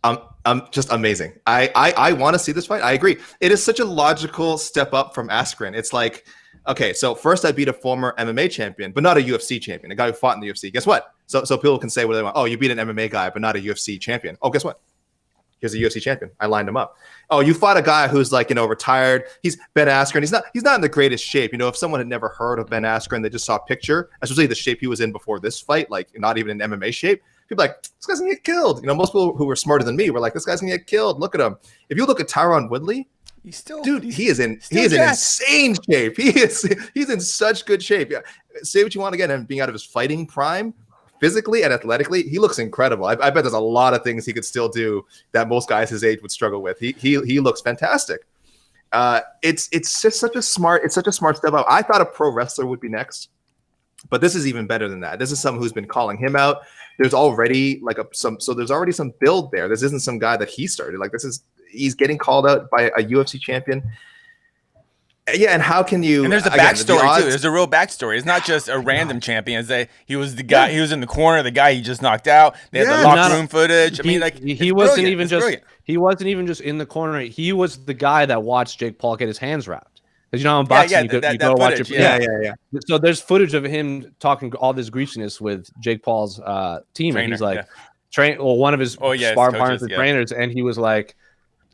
I'm just amazing. I want to see this fight. I agree. It is such a logical step up from Askren. It's like, okay, so first I beat a former MMA champion, but not a UFC champion, a guy who fought in the UFC. Guess what? So people can say what they want. Oh, you beat an MMA guy, but not a UFC champion. Oh, guess what? Here's a UFC champion. I lined him up. Oh, you fought a guy who's like, retired. He's Ben Askren. He's not in the greatest shape. If someone had never heard of Ben Askren, they just saw a picture, especially the shape he was in before this fight, like not even in MMA shape. People are like, this guy's gonna get killed. Most people who were smarter than me were like, this guy's gonna get killed. Look at him. If you look at Tyron Woodley, he is in insane shape. He's in such good shape. Yeah. Say what you want to get him being out of his fighting prime, physically and athletically, he looks incredible. I bet there's a lot of things he could still do that most guys his age would struggle with. He looks fantastic. It's just such a smart step up. I thought a pro wrestler would be next, but this is even better than that. This is someone who's been calling him out. There's already there's already some build there. This isn't some guy that he started. Like he's getting called out by a UFC champion. Yeah, and how can you? And there's a backstory too. There's a real backstory. It's not just a random champion. He was the guy. He was in the corner. The guy he just knocked out. They had the locker room footage. He wasn't even just in the corner. He was the guy that watched Jake Paul get his hands wrapped. Because in boxing, you go watch it. Yeah. So there's footage of him talking all this greasiness with Jake Paul's team, and he's like, one of his sparring partners and trainers, and he was like,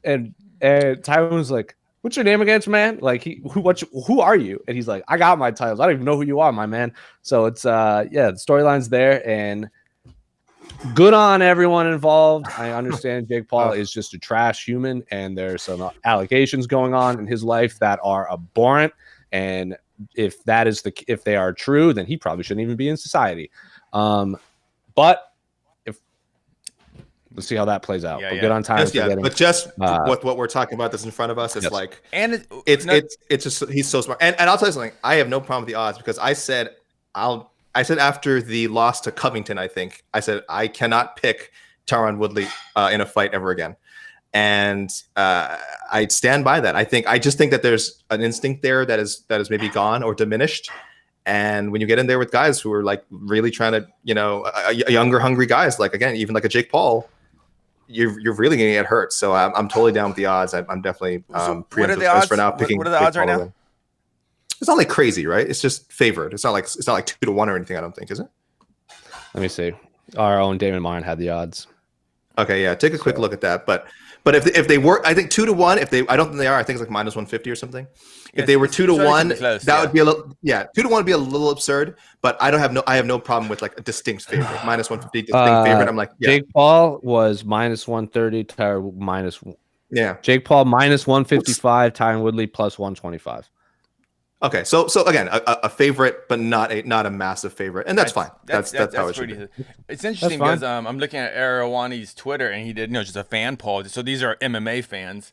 and Tyron was like, what's your name again, man? Like, who are you? And he's like, I got my titles. I don't even know who you are, my man. So it's the storyline's there, and good on everyone involved. I understand Jake Paul is just a trash human, and there's some allegations going on in his life that are abhorrent. And if they are true, then he probably shouldn't even be in society. But let's see how that plays out. But good on time. But just what we're talking about that's in front of us is it's just he's so smart. And I'll tell you something. I have no problem with the odds because I said after the loss to Covington, I said I cannot pick Tyron Woodley in a fight ever again. And I stand by that. I just think that there's an instinct there that is maybe gone or diminished. And when you get in there with guys who are like really trying to, a younger, hungry guys, like again, even like a Jake Paul, you're really going to get hurt. So I'm totally down with the odds. I'm definitely what are the odds for now? Picking what are the odds right now? It's not like crazy, right? It's just favored. It's not like 2-1 or anything. I don't think, is it? Let me see. Our own Damon Martin had the odds. Okay, yeah. Take a quick look at that. But if they were, I think 2-1. I don't think they are. I think it's like minus 150 or something. If they were 2-1, that would be a little. Yeah, 2-1 would be a little absurd. But I have no problem with like a distinct favorite, minus 150 distinct favorite. I'm like, Jake Paul was minus 130. Tyron minus. Yeah. Jake Paul minus 155. Tyron Woodley plus 125. Okay, so again, a favorite, but not a massive favorite, and that's fine. That's how it should be. It's interesting because I'm looking at Arawani's Twitter, and he did just a fan poll. So these are MMA fans,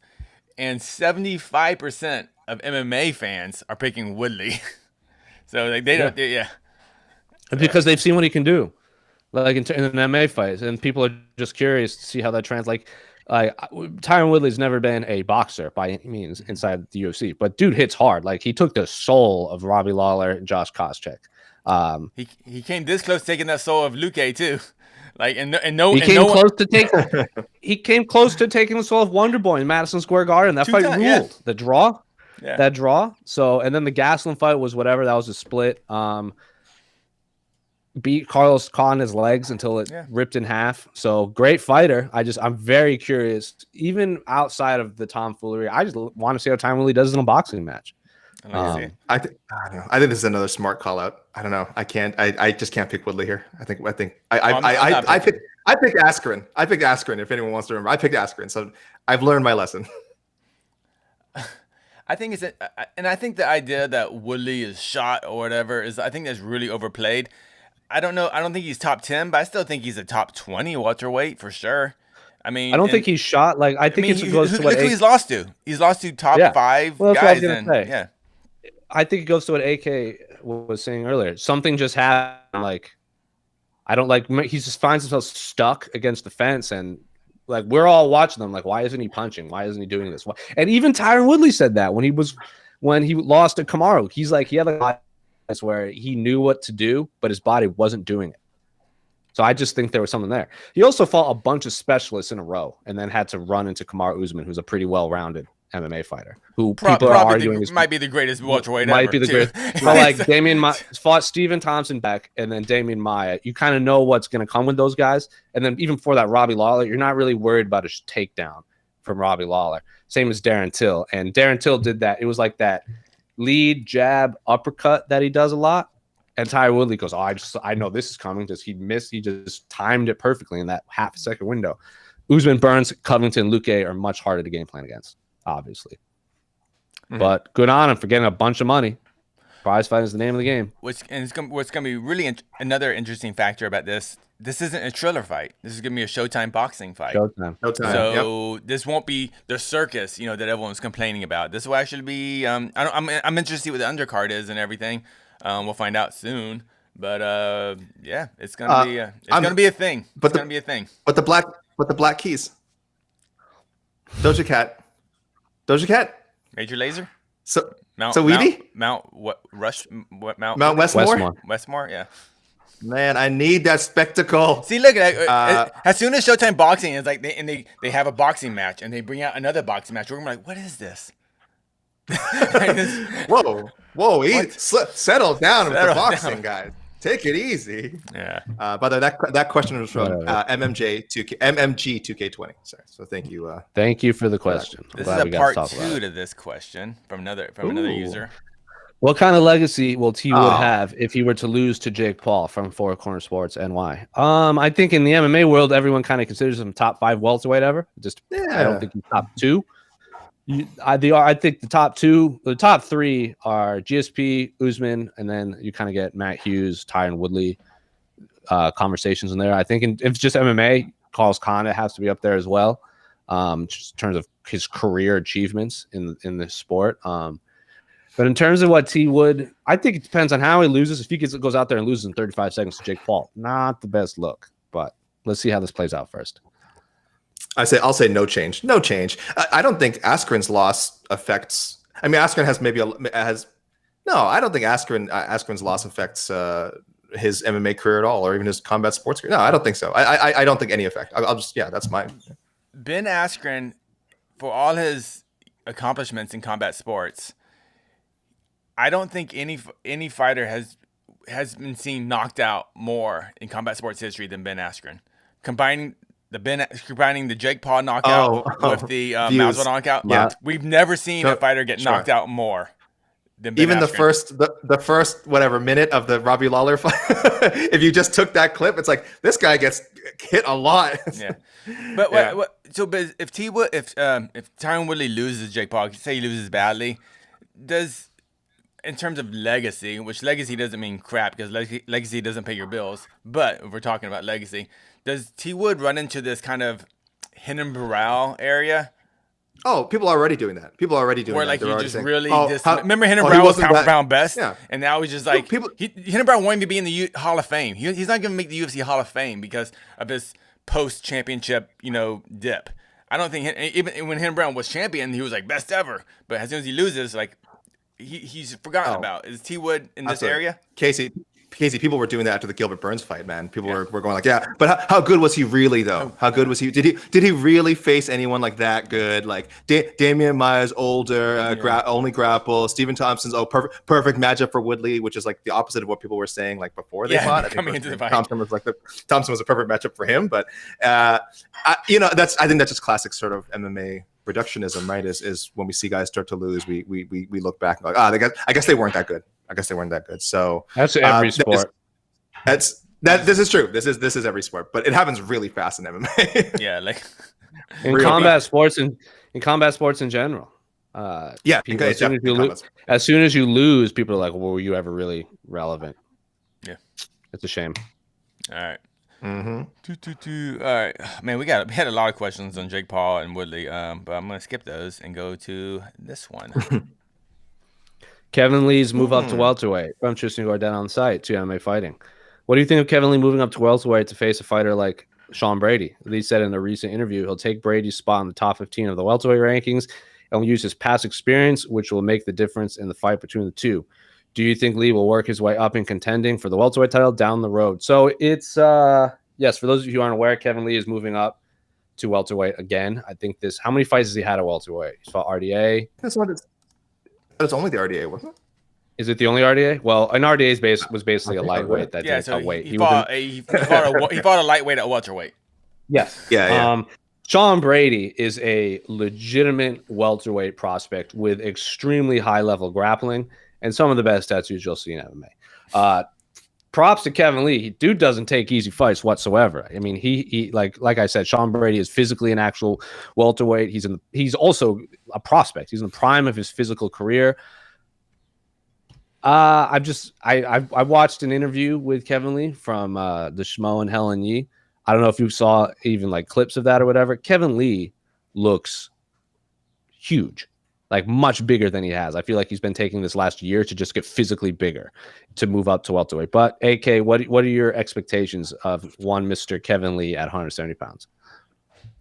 and 75% of MMA fans are picking Woodley. So like they don't, because they've seen what he can do, like in an MMA fight, and people are just curious to see how that translates. Tyron Woodley's never been a boxer by any means inside the UFC, but dude hits hard. Like he took the soul of Robbie Lawler and Josh Koscheck. He came this close to taking that soul of Luke too. Like he came close to taking the soul of Wonder Boy in Madison Square Garden. That fight ruled. Yeah. The draw. Yeah. That draw. So and then the Gastelum fight was whatever. That was a split. Beat Carlos caught on his legs until it ripped in half. So great fighter. I'm very curious, even outside of the tomfoolery. I just want to see how Tyron Woodley does in a boxing match. I don't know. I think this is another smart call out. I don't know. I just can't pick Woodley here. I picked Askren. I picked Askren. If anyone wants to remember, I picked Askren. So I've learned my lesson. I think I think the idea that Woodley is shot or whatever I think that's really overplayed. I don't know. I don't think he's top 10, but I still think he's a top 20 welterweight for sure. I mean, I don't think he's shot. Like I think it goes to what he's lost to. He's lost to top 5 guys. I think it goes to what AK was saying earlier. Something just happened. Like I don't like. He just finds himself stuck against the fence, and like we're all watching them. Like, why isn't he punching? Why isn't he doing this? And even Tyron Woodley said that when he lost to Kamaru. He's like he had a where he knew what to do, but his body wasn't doing it. So I just think there was something there. He also fought a bunch of specialists in a row and then had to run into Kamaru Usman, who's a pretty well-rounded MMA fighter, who people are arguing might be the greatest welterweight might be the greatest. But like Damian fought Stephen Thompson back and then Damian Maia. You kind of know what's going to come with those guys. And then even for that Robbie Lawler, you're not really worried about a takedown from Robbie Lawler. Same as Darren Till. And Darren Till did that. It was like that lead jab uppercut that he does a lot, and Tyron Woodley goes, I know this is coming. He just timed it perfectly in that half a second window. Usman, Burns, Covington, Luque are much harder to game plan against, obviously. But good on him for getting a bunch of money. Prize fight is the name of the game. What's going to be really another interesting factor about this isn't a Triller fight. This is going to be a Showtime boxing fight. Showtime. So this won't be the circus, that everyone's complaining about. This will actually be. I'm interested to see what the undercard is and everything. We'll find out soon. But yeah, it's gonna be a thing. It's gonna be a thing. But the black keys. Doja Cat. Major Lazer. So Mount Westmore, yeah. Man, I need that spectacle. See, look, as soon as Showtime Boxing is like, they have a boxing match and they bring out another boxing match, we're gonna be like, what is this? Whoa, settle down with the boxing, guys. Take it easy. Yeah. By the way, that question was from MMG 2K20. Sorry. So thank you. Thank you for the question. This is a part 2 to this question from another user. What kind of legacy will T Wood have if he were to lose to Jake Paul from Four Corner Sports NY? I think in the MMA world, everyone kind of considers him top 5 welterweight ever. I don't think he's top 2. I think the top 3 are GSP, Usman, and then you kind of get Matt Hughes, Tyron Woodley conversations in there. I think if it's just MMA, Carlos Condit has to be up there as well, just in terms of his career achievements in the sport. But in terms of what T Wood, I think it depends on how he loses. If he goes out there and loses in 35 seconds to Jake Paul, not the best look. But let's see how this plays out first. I'll say no change. No change. I don't think Askren's loss affects. I mean, Askren has. No, I don't think Askren's loss affects his MMA career at all, or even his combat sports career. No, I don't think so. I don't think any effect. I'll just that's mine. Ben Askren, for all his accomplishments in combat sports, I don't think any fighter has been seen knocked out more in combat sports history than Ben Askren. Combining the Jake Paul knockout with the Masvidal knockout, we've never seen a fighter get knocked out more than Ben even Askren. the first whatever minute of the Robbie Lawler fight. If you just took that clip, it's like this guy gets hit a lot. Yeah, but but if Tyron Woodley loses Jake Paul, say he loses badly, in terms of legacy, which legacy doesn't mean crap because legacy doesn't pay your bills. But if we're talking about legacy, does T Wood run into this kind of hidden Barral area? Oh, people are already doing that. Where like he just really remember Hidden Barral was pound for pound best, and now he's just like Hidden Barral won't even be in the Hall of Fame. He's not going to make the UFC Hall of Fame because of his post championship dip. I don't think even when Hidden Barral was champion, he was like best ever. But as soon as he loses, like. He's forgotten about. Is T Wood in this area? Casey, people were doing that after the Gilbert Burns fight, man. People were going like, yeah, but how good was he really though? How good was he? Did he really face anyone like that good? Like Damian Maia's older, only grapple. Stephen Thompson's perfect matchup for Woodley, which is like the opposite of what people were saying like before they fought. I think coming into the fight, Thompson was a perfect matchup for him. But I think that's just classic sort of MMA reductionism, right? Is when we see guys start to lose, we look back and go, I guess they weren't that good. So that's every sport. This is true. This is every sport, but it happens really fast in MMA. Yeah, like in combat sports in general. As soon as you lose, people are like, well, were you ever really relevant? Yeah, it's a shame. All right. Mm-hmm. All right, man. We had a lot of questions on Jake Paul and Woodley, but I'm gonna skip those and go to this one. Kevin Lee's move up to welterweight from Tristan Gordon on site to MMA fighting. What do you think of Kevin Lee moving up to welterweight to face a fighter like Sean Brady? Lee said in a recent interview he'll take Brady's spot in the top 15 of the welterweight rankings and will use his past experience, which will make the difference in the fight between the two. Do you think Lee will work his way up in contending for the welterweight title down the road? So it's yes, for those of you who aren't aware, Kevin Lee is moving up to welterweight again. I think how many fights has he had at welterweight? He's fought RDA. That's only the RDA, wasn't it? Is it the only RDA? Well, an RDA was basically a lightweight that didn't cut weight. He fought a lightweight at welterweight. Yes. Yeah. Sean Brady is a legitimate welterweight prospect with extremely high-level grappling and some of the best tattoos you'll see in MMA. Props to Kevin Lee. Dude doesn't take easy fights whatsoever. I mean, he like I said, Sean Brady is physically an actual welterweight. He's also a prospect. He's in the prime of his physical career. I watched an interview with Kevin Lee from the Schmo and Helen Yee. I don't know if you saw even like clips of that or whatever. Kevin Lee looks huge, like much bigger than he has. I feel like he's been taking this last year to just get physically bigger to move up to welterweight. But AK, what are your expectations of one Mr. Kevin Lee at 170 pounds?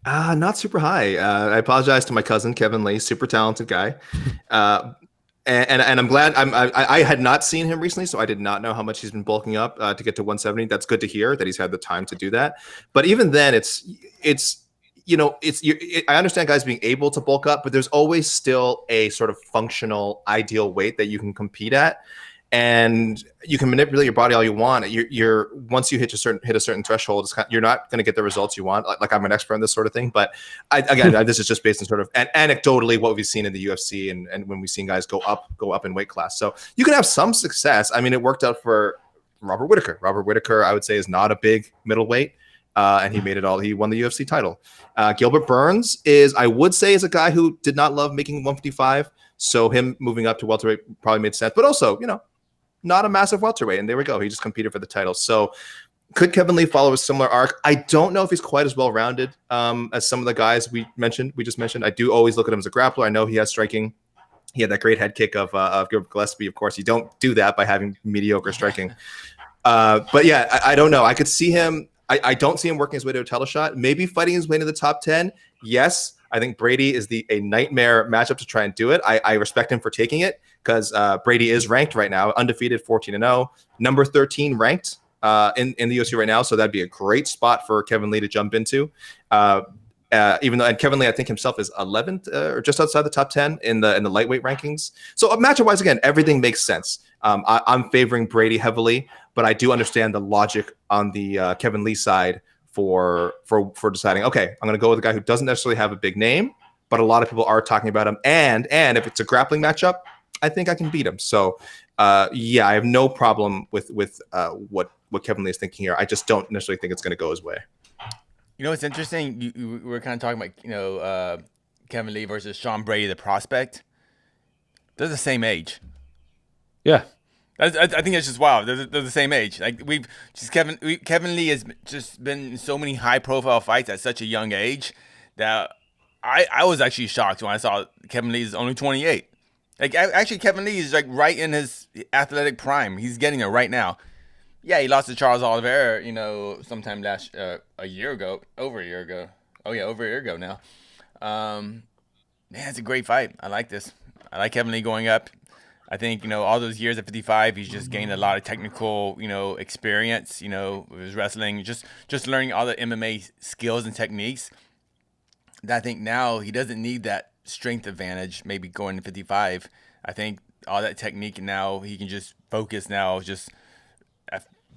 Not super high. I apologize to my cousin Kevin Lee, super talented guy. And I'm glad I had not seen him recently, so I did not know how much he's been bulking up to get to 170. That's good to hear that he's had the time to do that. But even then, I understand guys being able to bulk up, but there's always still a sort of functional ideal weight that you can compete at. And you can manipulate your body all you want. You're once you hit a certain threshold, you're not going to get the results you want. Like I'm an expert on this sort of thing, but this is just based on sort of anecdotally what we've seen in the UFC and when we've seen guys go up in weight class. So you can have some success. I mean, it worked out for Robert Whittaker. Robert Whittaker, I would say, is not a big middleweight, and he made it all. He won the UFC title. Gilbert Burns is a guy who did not love making 155. So him moving up to welterweight probably made sense, but also not a massive welterweight, and there we go. He just competed for the title. So could Kevin Lee follow a similar arc? I don't know if he's quite as well-rounded as some of the guys we just mentioned. I do always look at him as a grappler. I know he has striking. He had that great head kick of Gilbert Gillespie. Of course, you don't do that by having mediocre striking. But yeah, I don't know. I could see him. I don't see him working his way to a title shot. Maybe fighting his way into the top 10. Yes, I think Brady is a nightmare matchup to try and do it. I respect him for taking it because Brady is ranked right now, undefeated, 14-0, number 13 ranked in the UFC right now. So that'd be a great spot for Kevin Lee to jump into. Even though, and Kevin Lee, I think himself is 11th or just outside the top 10 in the lightweight rankings. So matchup wise, again, everything makes sense. I'm favoring Brady heavily, but I do understand the logic on the Kevin Lee side for deciding, okay, I'm going to go with a guy who doesn't necessarily have a big name, but a lot of people are talking about him. And if it's a grappling matchup, I think I can beat him. So I have no problem with what Kevin Lee is thinking here. I just don't necessarily think it's going to go his way. You know, it's interesting. We were kind of talking about, Kevin Lee versus Sean Brady, the prospect. They're the same age. Yeah. I think it's just wild. They're the same age. Like Kevin Lee has just been in so many high profile fights at such a young age that I was actually shocked when I saw Kevin Lee is only 28. Like actually Kevin Lee is like right in his athletic prime. He's getting it right now. Yeah, he lost to Charles Oliveira, sometime a year ago, over a year ago. Oh yeah, over a year ago now. Man, it's a great fight. I like this. I like Kevin Lee going up. I think, all those years at 55, he's just gained a lot of technical, experience, with his wrestling, just learning all the MMA skills and techniques. That I think now he doesn't need that strength advantage, maybe going to 55. I think all that technique now, he can just focus now, just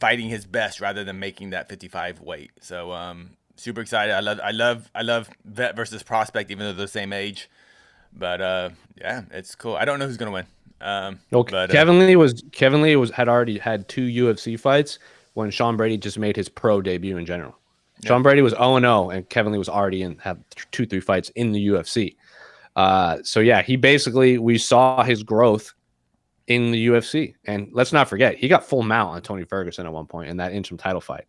fighting his best rather than making that 55 weight. So super excited. I love vet versus prospect, even though they're the same age. But it's cool. I don't know who's gonna win. But Kevin Lee had already had 2 UFC fights when Sean Brady just made his pro debut in general. Yeah. Sean Brady was 0-0 and Kevin Lee was already had 2-3 fights in the UFC. We saw his growth in the UFC. And let's not forget, he got full mount on Tony Ferguson at one point in that interim title fight.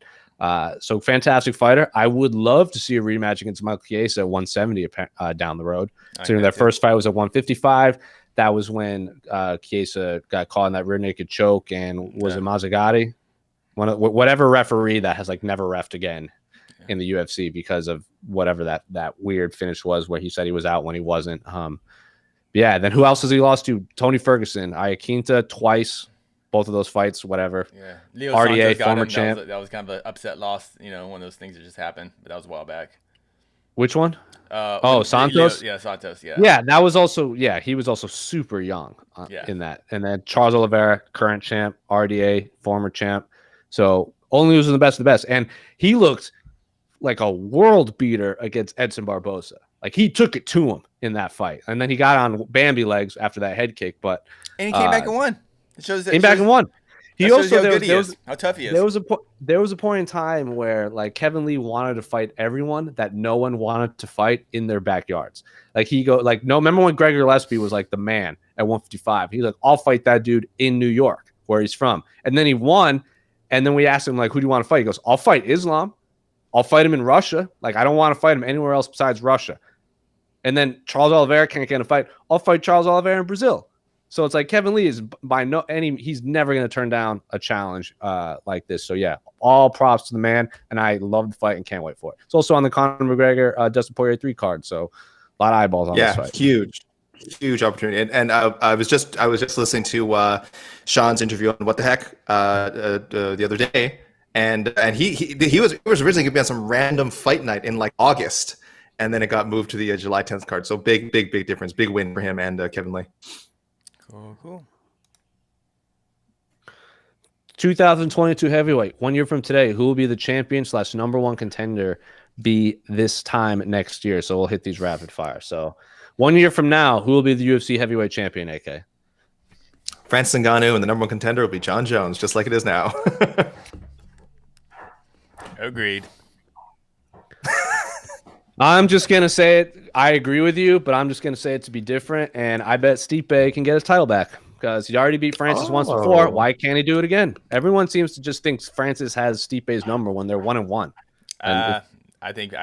So fantastic fighter. I would love to see a rematch against Michael Chiesa at 170 down the road. So their first fight was at 155. That was when Chiesa got caught in that rear naked choke, and it Mazzagatti? Whatever referee that has never reffed again in the UFC because of whatever that weird finish was where he said he was out when he wasn't. Then who else has he lost to? Tony Ferguson, Iaquinta twice, both of those fights, whatever. Yeah, Leo RDA, Santos former champ. That was kind of an upset loss, one of those things that just happened, but that was a while back. Which one? Santos? Santos, yeah. Yeah, that was also, he was also super young in that. And then Charles Oliveira, current champ, RDA, former champ. So only losing the best of the best. And he looked like a world beater against Edson Barboza. Like he took it to him in that fight. And then he got on Bambi legs after that head kick. And he came back and won. It shows that came back and won. He also how tough he is. There was a point in time where like Kevin Lee wanted to fight everyone that no one wanted to fight in their backyards. Like remember when Greg Gillespie was like the man at 155? He's like, I'll fight that dude in New York, where he's from. And then he won. And then we asked him, like, who do you want to fight? He goes, I'll fight Islam. I'll fight him in Russia. Like, I don't want to fight him anywhere else besides Russia. And then Charles Oliveira can't get in a fight. I'll fight Charles Oliveira in Brazil. So it's like Kevin Lee is he's never going to turn down a challenge like this. So yeah, all props to the man, and I love the fight and can't wait for it. It's also on the Conor McGregor Dustin Poirier 3 card, so a lot of eyeballs on this fight. Huge opportunity. And I was just listening to Sean's interview on What the Heck the other day, and he was originally going to be on some random fight night in like August, and then it got moved to the July 10th card. So big difference, big win for him and Kevin Lee. Cool. 2022 heavyweight. 1 year from today, who will be the champion / number one contender be this time next year? So we'll hit these rapid fire. So 1 year from now, who will be the UFC heavyweight champion, AK? Francis Ngannou, and the number one contender will be John Jones, just like it is now. Agreed. I'm just going to say it. I agree with you, but I'm just going to say it to be different. And I bet Stipe can get his title back because he already beat Francis once before. Why can't he do it again? Everyone seems to just think Francis has Stipe's number when they're 1-1. I think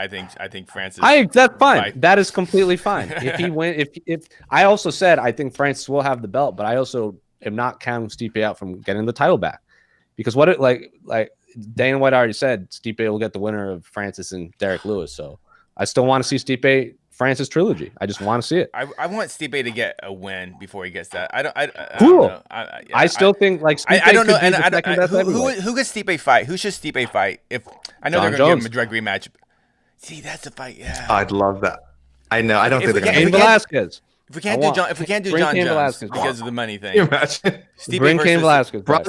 Francis. That's fine. That is completely fine. If he win, if I also said I think Francis will have the belt, but I also am not counting Stipe out from getting the title back because what it like Dana White already said, Stipe will get the winner of Francis and Derek Lewis. So I still want to see Stipe Francis trilogy. I just want to see it. I want Stipe to get a win before he gets that. I don't know. I still think like Stipe I don't know. And who could Stipe fight? Who should Stipe fight? If I know John they're going to Jones. give him a direct rematch. See, that's a fight. Yeah, I'd love that. I know. I don't think they're going to. Cain Velasquez. If we can't do John Jones Velasquez because of the money thing, Can you imagine? Stipe Bring Cain Velasquez. Braun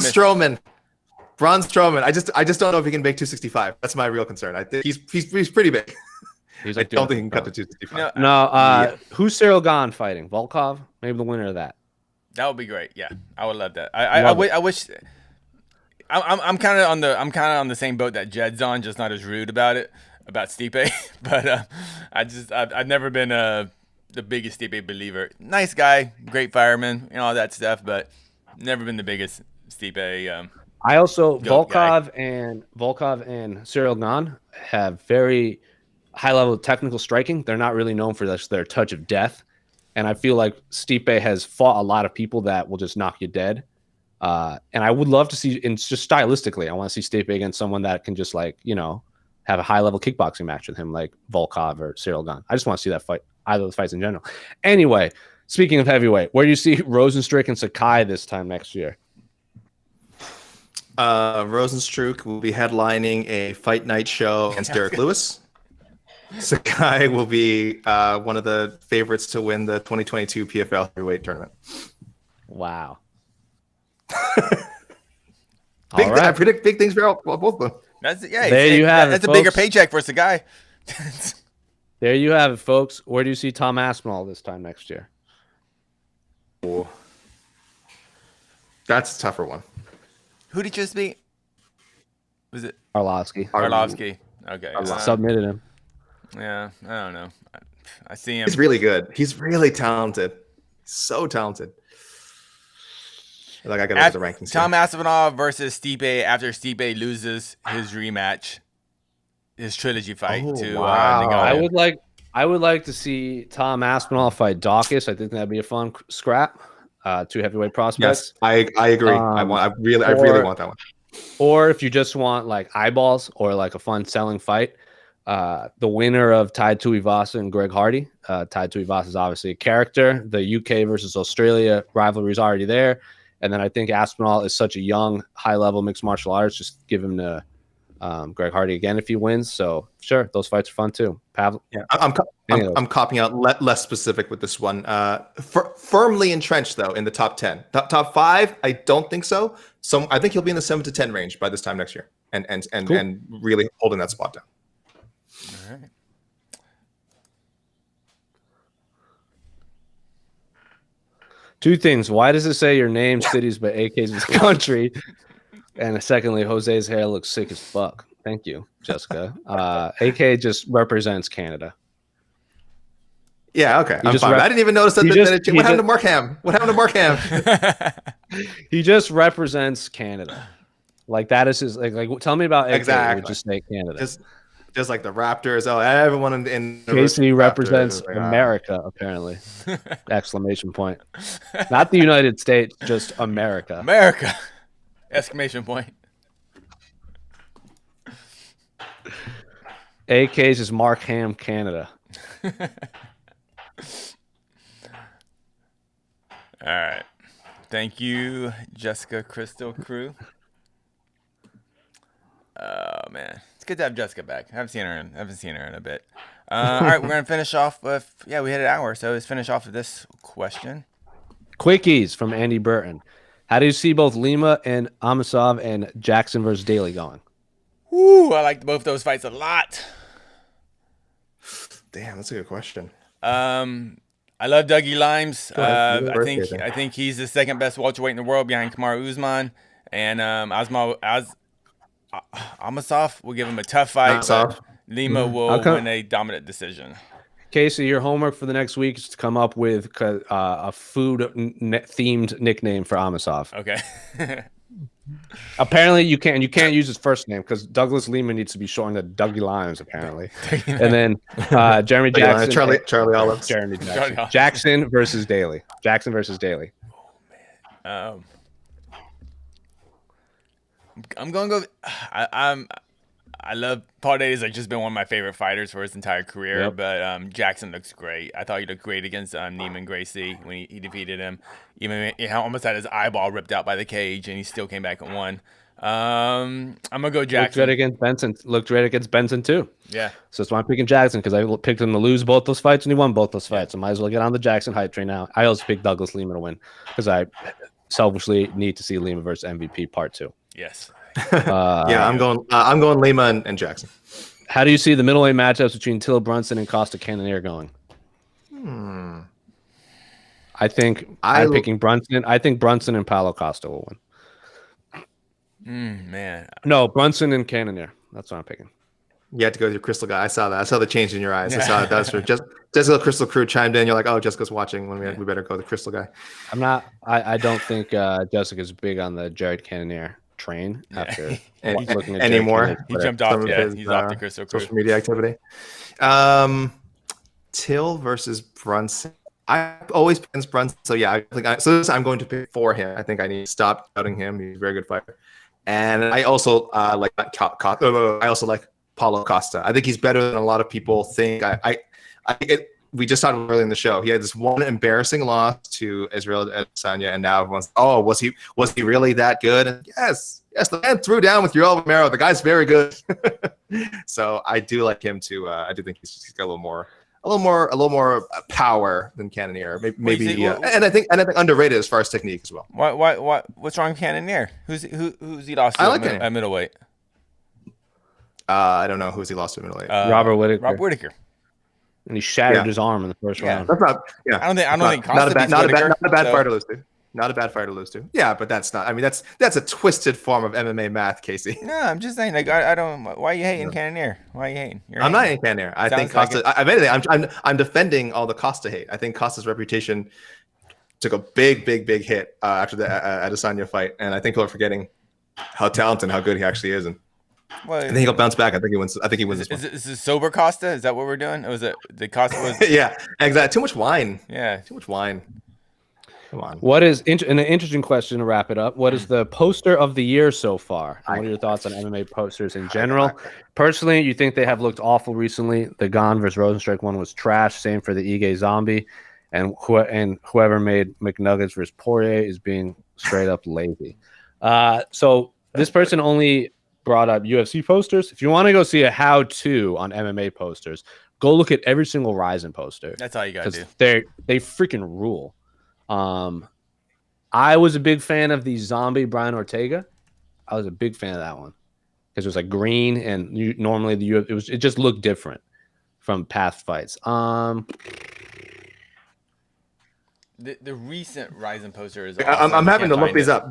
Strowman. I just don't know if he can make 265. That's my real concern. I think he's pretty big. I don't think he can cut to 265. Who's Cyril Gane fighting? Volkov? Maybe the winner of that. That would be great. Yeah, I would love that. I wish. I'm kind of on the same boat that Jed's on, just not as rude about Stipe. But I've never been the biggest Stipe believer. Nice guy, great fireman, all that stuff, but never been the biggest Stipe. I also Volkov and Cyril Gane have very high level technical striking. They're not really known for their touch of death, and I feel like Stipe has fought a lot of people that will just knock you dead. And I would love to see, and just stylistically, I want to see Stipe against someone that can just have a high level kickboxing match with him, like Volkov or Cyril Gane. I just want to see that fight, either of the fights in general. Anyway, speaking of heavyweight, where do you see Rozenstruik and Sakai this time next year? Rozenstruik will be headlining a fight night show against Derek Lewis. Sakai will be one of the favorites to win the 2022 PFL heavyweight tournament. Wow. I predict big things for both of them. That's a bigger paycheck for Sakai. There you have it, folks. Where do you see Tom Aspinall this time next year? Oh, that's a tougher one. Who did you just beat? Was it Arlovsky? Okay. Submitted him. Yeah, I don't know. I see him. He's really good. He's really talented. So talented. Like I got to look at the rankings. Tom Aspinall versus Stipe after Stipe loses his rematch, his trilogy fight to wow. I would like to see Tom Aspinall fight Dawkins. I think that'd be a fun scrap. Two heavyweight prospects. Yes, I agree. I really want that one. Or if you just want like eyeballs or like a fun selling fight, the winner of Tai Tuivasa and Greg Hardy. Tai Tuivasa is obviously a character. The UK versus Australia rivalry is already there. And then I think Aspinall is such a young, high-level mixed martial arts. Just give him to Greg Hardy again if he wins. So sure, those fights are fun too. Yeah, I'm copying out less specific with this one. Firmly entrenched though in the top 10, top 5. I don't think so. So I think he'll be in the 7 to 10 range by this time next year, and cool. And really holding that spot down. All right. Two things. Why does it say your name, cities, but AK's is country? And secondly, Jose's hair looks sick as fuck. Thank you, Jessica. AK just represents Canada. Yeah, okay. I'm fine. I didn't even notice that. What happened to Mark Ham? What happened to Mark Ham? He just represents Canada. Like that is his like. Tell me about AK. Exactly. Just say Canada. Just like the Raptors. Oh, everyone in Casey represents America, apparently. Exclamation point. Not the United States, just America. America! Exclamation point. AK's is Mark Ham, Canada. All right. Thank you, Jessica Crystal Crew. Oh man, it's good to have Jessica back. I haven't seen her in a bit. All right, we're gonna finish off with we hit an hour, so let's finish off with this question. Quickies from Andy Burton. How do you see both Lima and Amosov and Jackson versus Daly going? Woo, I like both those fights a lot. Damn, that's a good question. I love Dougie Limes. I think he's the second best welterweight in the world behind Kamaru Usman, and Amosov will give him a tough fight. But Lima will win a dominant decision. Casey, your homework for the next week is to come up with a food-themed nickname for Amosov. Okay. Apparently, you can't use his first name because Douglas Lima needs to be shortened to Dougie Limes, apparently. And then Jeremy Jackson, Charlie Olives, Jeremy Jackson, Jackson versus Daly. Jackson versus Daly. Oh man. I'm gonna go. I love Paul Daly's like just been one of my favorite fighters for his entire career. Yep. But Jackson looks great. I thought he looked great against Neiman Gracie when he defeated him. Even he almost had his eyeball ripped out by the cage, and he still came back and won. I'm gonna go Jackson. Looked great against Benson too. Yeah. So that's why I'm picking Jackson because I picked him to lose both those fights and he won both those fights. I might as well get on the Jackson hype train now. I also picked Douglas Lima to win because I selfishly need to see Lima versus MVP Part 2. Yes. I'm going Lima and Jackson. How do you see the middleweight matchups between Till Brunson and Costa Cannonier going? I'm picking Brunson. I think Brunson and Paulo Costa will win. Man. No, Brunson and Cannonier. That's what I'm picking. You had to go with your crystal guy. I saw that. I saw the change in your eyes. I saw that. That's for Jessica Crystal Crew chimed in. You're like, oh, Jessica's watching. We better go with the crystal guy. I'm not. I don't think Jessica's big on the Jared Cannonier train after looking at anymore. He jumped off. He's off the Crystal Crew. Social media activity. Till versus Brunson. I always pick against Brunson. So yeah, I'm going to pick for him. I think I need to stop doubting him. He's a very good fighter. And I also like Paulo Costa. I think he's better than a lot of people think. We just talked earlier in the show. He had this one embarrassing loss to Israel Adesanya, and now everyone's, was he really that good? And yes, the man threw down with Yoel Romero. The guy's very good. So I do like him too. I do think he's got a little more power than Cannonier. Maybe and I think underrated as far as technique as well. What's wrong with Cannonier? Who's he lost to at middleweight? I don't know who's he lost to middleweight. Robert Whittaker. Rob Whittaker. And he shattered his arm in the first round. That's not. Yeah. I don't think Costa not a bad fight to lose to. Not a bad fight to lose to. Yeah, but that's not. I mean, that's a twisted form of MMA math, Casey. No, I'm just saying. Like, I don't. Why are you hating Cannonier? Why are you hating? I'm not hating Cannonier. I think Costa. I'm defending all the Costa hate. I think Costa's reputation took a big hit after the Adesanya fight, and I think people are forgetting how talented and how good he actually is. And I think he'll bounce back. I think he wins this one. Is this sober Costa? Is that what we're doing? Or was it the Costa was? Yeah, exactly. Too much wine. Yeah, too much wine. Come on. What is an interesting question to wrap it up? What is the poster of the year so far? What are your thoughts on MMA posters in general? Personally, you think they have looked awful recently. The Gane versus Rozenstruik one was trash. Same for the Ige Zombie, and whoever made McNuggets versus Poirier is being straight up lazy. So this person only brought up UFC posters. If you want to go see a how-to on MMA posters, go look at every single Ryzen poster. That's all you gotta do. They freaking rule. I was a big fan of the Zombie Brian Ortega. I was a big fan of that one because it was like green, and normally it just looked different from past fights. the recent Ryzen poster is I'm awesome. having to look these up.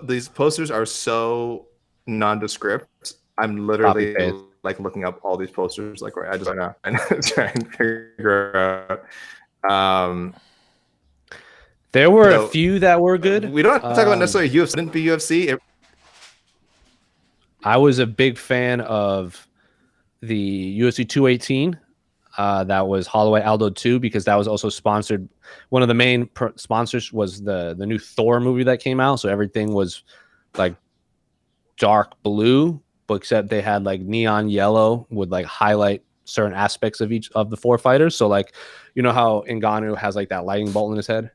These posters are so nondescript. I'm literally like looking up all these posters like right now and trying to figure out. There were a few that were good. We don't have to talk about necessarily UFC. It didn't be UFC. I was a big fan of the UFC 218. That was Holloway Aldo 2 because that was also sponsored. One of the main sponsors was the new Thor movie that came out. So everything was like dark blue, but except they had like neon yellow would like highlight certain aspects of each of the 4 fighters. So like, you know how Ngannou has like that lightning bolt in his head?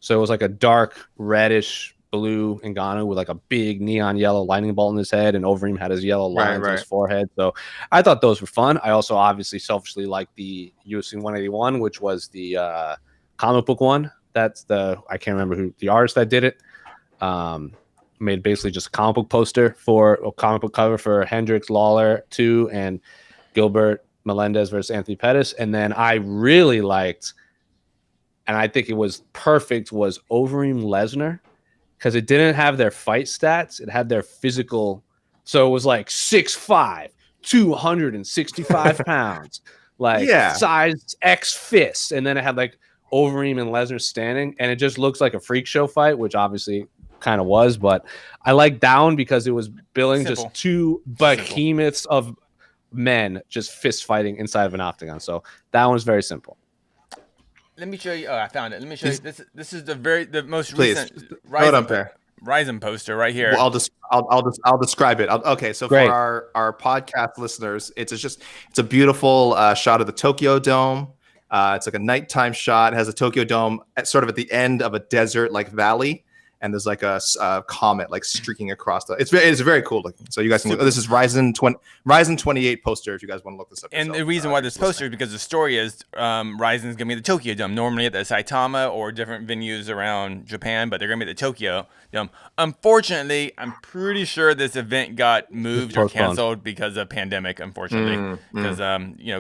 So it was like a dark reddish blue Ngannou with like a big neon yellow lightning bolt in his head, and Overeem had his yellow lines on his forehead. So I thought those were fun. I also obviously selfishly liked the UFC 181, which was the comic book one. That's I can't remember who the artist that did it. Made basically just a comic book poster for a comic book cover for Hendricks Lawler 2 and Gilbert Melendez versus Anthony Pettis. And then I really liked, and I think it was perfect, was Overeem Lesnar, because it didn't have their fight stats. It had their physical. So it was like 6'5", 265 pounds, like size X fists. And then it had like Overeem and Lesnar standing, and it just looks like a freak show fight, which obviously kind of was. But I like that one because it was billing just 2 behemoths of men just fist fighting inside of an octagon. So that one's very simple. Let me show you. Oh, I found it. Let me show you. This is the most recent Ryzen poster right here. Well, I'll describe it. Okay, so for our podcast listeners, it's a beautiful shot of the Tokyo Dome. It's like a nighttime shot. It has a Tokyo Dome sort of at the end of a desert like valley, and there's like a comet like streaking across the. It's very cool looking. So you guys can. This is Ryzen 28 poster. If you guys want to look this up. And the reason why this poster is because the story is Ryzen is gonna be at the Tokyo Dome. Normally at the Saitama or different venues around Japan, but they're gonna be at the Tokyo Dome. Unfortunately, I'm pretty sure this event got moved or canceled because of pandemic. Unfortunately, because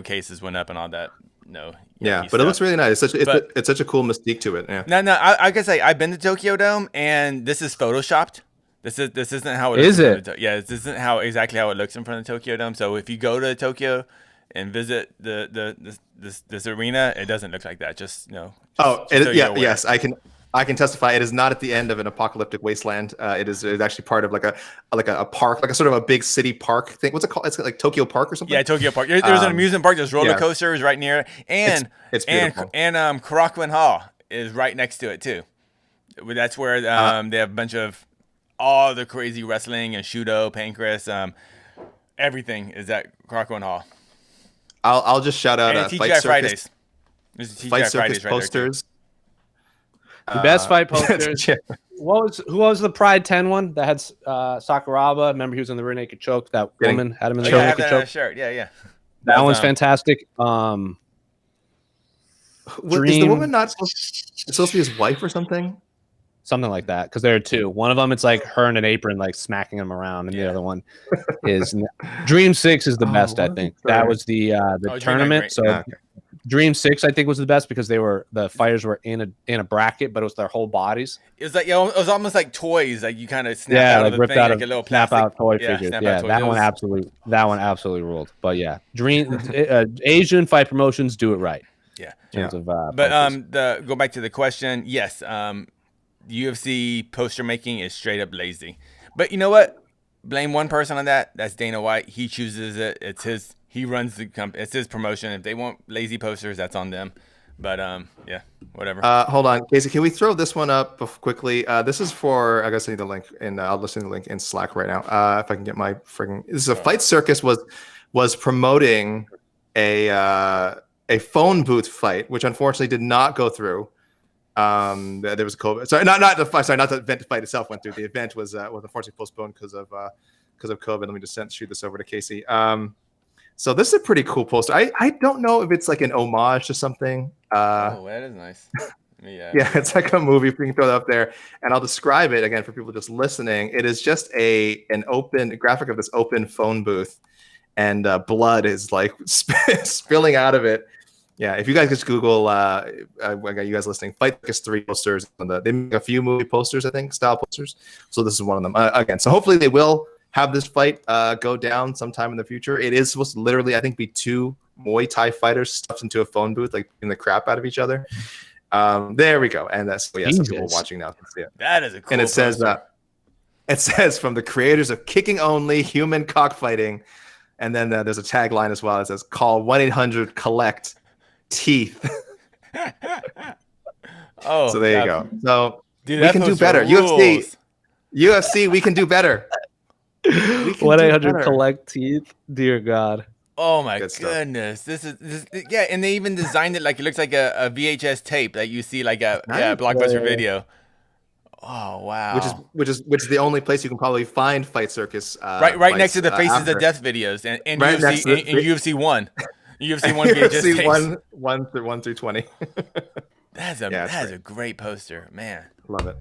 cases went up and all that. But it looks really nice. It's such a cool mystique to it. Yeah. No. I gotta say, I've been to Tokyo Dome, and this is photoshopped. This isn't how it is. This isn't exactly how it looks in front of the Tokyo Dome. So if you go to Tokyo and visit this arena, it doesn't look like that. Yes, I can testify. It is not at the end of an apocalyptic wasteland. It's actually part of like a park, like a sort of a big city park thing. What's it called? It's like Tokyo Park or something. Yeah, Tokyo Park. There's an amusement park. There's roller coasters right near it, and it's beautiful. And Korakuen Hall is right next to it too. That's where they have a bunch of all the crazy wrestling and Shudo, Pancrase, everything is at Korakuen Hall. I'll just shout out TGI Fridays. There's TGI Fight Fridays Circus posters. The best fight posters. Who was the Pride 10 one that had Sakuraba? Remember he was in the rear naked choke. That woman had him in the rear naked choke. Shirt. Yeah. That one's fantastic. Is the woman not supposed to be his wife or something? Something like that, because there are 2. One of them, it's like her in an apron, like smacking him around, and the other one is Dream 6 is the best. I think that was the tournament. So Dream 6, I think, was the best because the fighters were in a bracket, but it was their whole bodies. It was like it was almost like toys, like you kind of snap out of the thing, like a little plastic, snap out toy figures. Yeah, that one absolutely ruled. But yeah, Asian fight promotions do it right. Yeah, in terms of go back to the question. Yes, UFC poster making is straight up lazy. But you know what? Blame one person on that. That's Dana White. He chooses it. It's his. He runs the company. It's his promotion. If they want lazy posters, that's on them. But whatever. Hold on, Casey. Can we throw this one up quickly? This is for. I guess I need the link, and I'll listen to the link in Slack right now. If I can get my friggin'. This is a Fight Circus was promoting a phone booth fight, which unfortunately did not go through. There was a COVID. Sorry, not the event fight itself went through. The event was unfortunately postponed because of COVID. Let me just shoot this over to Casey. So this is a pretty cool poster. I don't know if it's like an homage to something. That is nice. Yeah, it's like a movie. We can throw that up there, and I'll describe it again for people just listening. It is just an open graphic of this open phone booth, and blood is like spilling out of it. Yeah, if you guys just Google, I got you guys listening, Fight Circus 3 posters. They make a few movie posters, I think, style posters. So this is one of them. Again, so hopefully they will have this fight go down sometime in the future. It is supposed to literally, I think, be 2 Muay Thai fighters stuffed into a phone booth, like in the crap out of each other. There we go. And that's some people watching now can see it. That is a cool And it says from the creators of Kicking Only, Human Cockfighting. And then there's a tagline as well. It says, call 1-800-COLLECT-TEETH. Oh, so there you go. So dude, we can do better. UFC, we can do better. 1-800-COLLECT-TEETH. Dear God. Oh my goodness. This is yeah, and they even designed it like it looks like a VHS tape that you see like a Blockbuster video. Oh wow. Which is the only place you can probably find Fight Circus. Right next to the Faces of Death videos and right UFC 1. UFC 1 UFC 1 through 20. That's a great poster, man. Love it.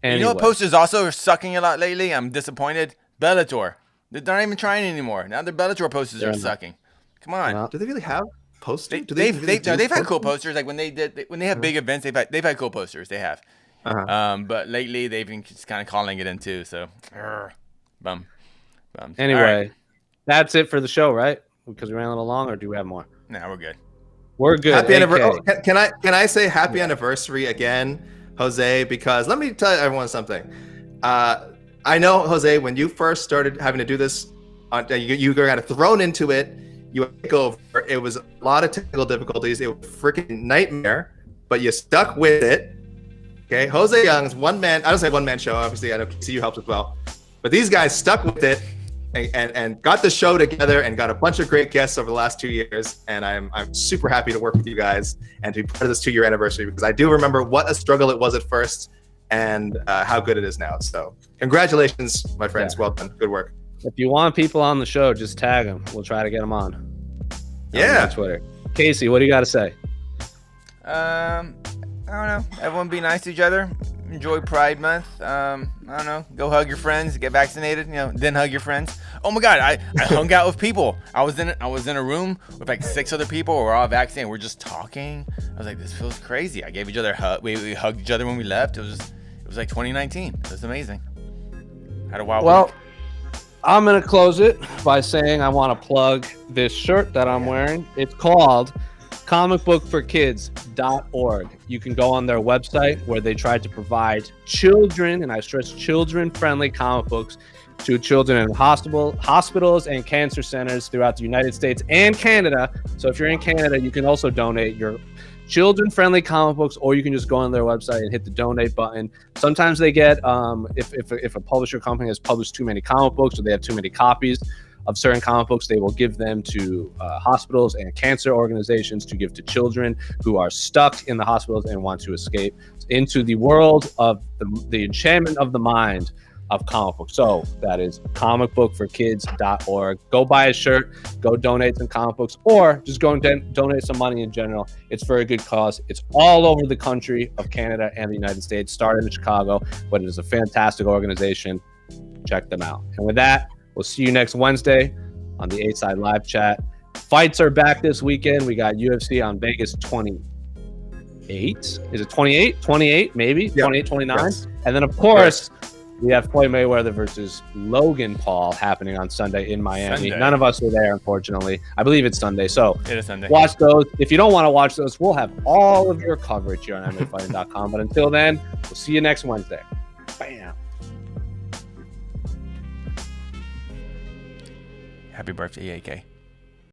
Anyway. You know what posters also are sucking a lot lately? I'm disappointed. Bellator. They're not even trying anymore. Now their Bellator posters are sucking. Come on. Do they really have posters? They've had cool posters. Like when they have big events, they've had cool posters. They have. But lately they've been just kind of calling it in too. So, bum. Anyway, that's it for the show, right? Because we ran a little long, or do we have more? Nah, we're good. We're good. Happy anniversary! Can I say happy anniversary again, Jose? Because let me tell everyone something. I know, Jose, when you first started having to do this, you got thrown into it. You had to go over. It was a lot of technical difficulties. It was a freaking nightmare, but you stuck with it. Okay, Jose Youngs, one man. I don't say one man show. Obviously, I know KCU helps as well, but these guys stuck with it and got the show together and got a bunch of great guests over the last 2 years. And I'm super happy to work with you guys and to be part of this 2-year anniversary because I do remember what a struggle it was at first and how good it is now. So congratulations, my friends. Yeah. Well done. Good work. If you want people on the show, just tag them. We'll try to get them on. On Twitter. Casey, what do you got to say? I don't know. Everyone be nice to each other. Enjoy Pride Month. I don't know. Go hug your friends. Get vaccinated. Then hug your friends. Oh my God, I hung out with people. I was in a room with like 6 other people. We're all vaccinated. We're just talking. I was like, this feels crazy. I gave each other a hug. We hugged each other when we left. It was like 2019. It was amazing. Had a wild week. I'm gonna close it by saying I want to plug this shirt that I'm wearing. It's called comicbookforkids.org. You can go on their website where they try to provide children, and I stress children-friendly comic books to children in hospitals and cancer centers throughout the United States and Canada. So if you're in Canada, you can also donate your children-friendly comic books, or you can just go on their website and hit the donate button. Sometimes they get, if a publisher company has published too many comic books or they have too many copies of certain comic books, they will give them to hospitals and cancer organizations to give to children who are stuck in the hospitals and want to escape into the world of the enchantment of the mind of comic books. So that is comicbookforkids.org. Go buy a shirt, go donate some comic books, or just go and donate some money in general. It's for a good cause. It's all over the country of Canada and the United States. Started in Chicago, but it is a fantastic organization. Check them out. And with that, we'll see you next Wednesday on the 8-Side Live Chat. Fights are back this weekend. We got UFC on Vegas 28. Is it 28? 28, maybe? Yep. 28, 29. Yes. And then, of course, we have Floyd Mayweather versus Logan Paul happening on Sunday in Miami. Sunday. None of us were there, unfortunately. I believe it's Sunday. So it is Sunday. Watch those. If you don't want to watch those, we'll have all of your coverage here on MMAfighting.com. But until then, we'll see you next Wednesday. Bam. Happy birthday, AK.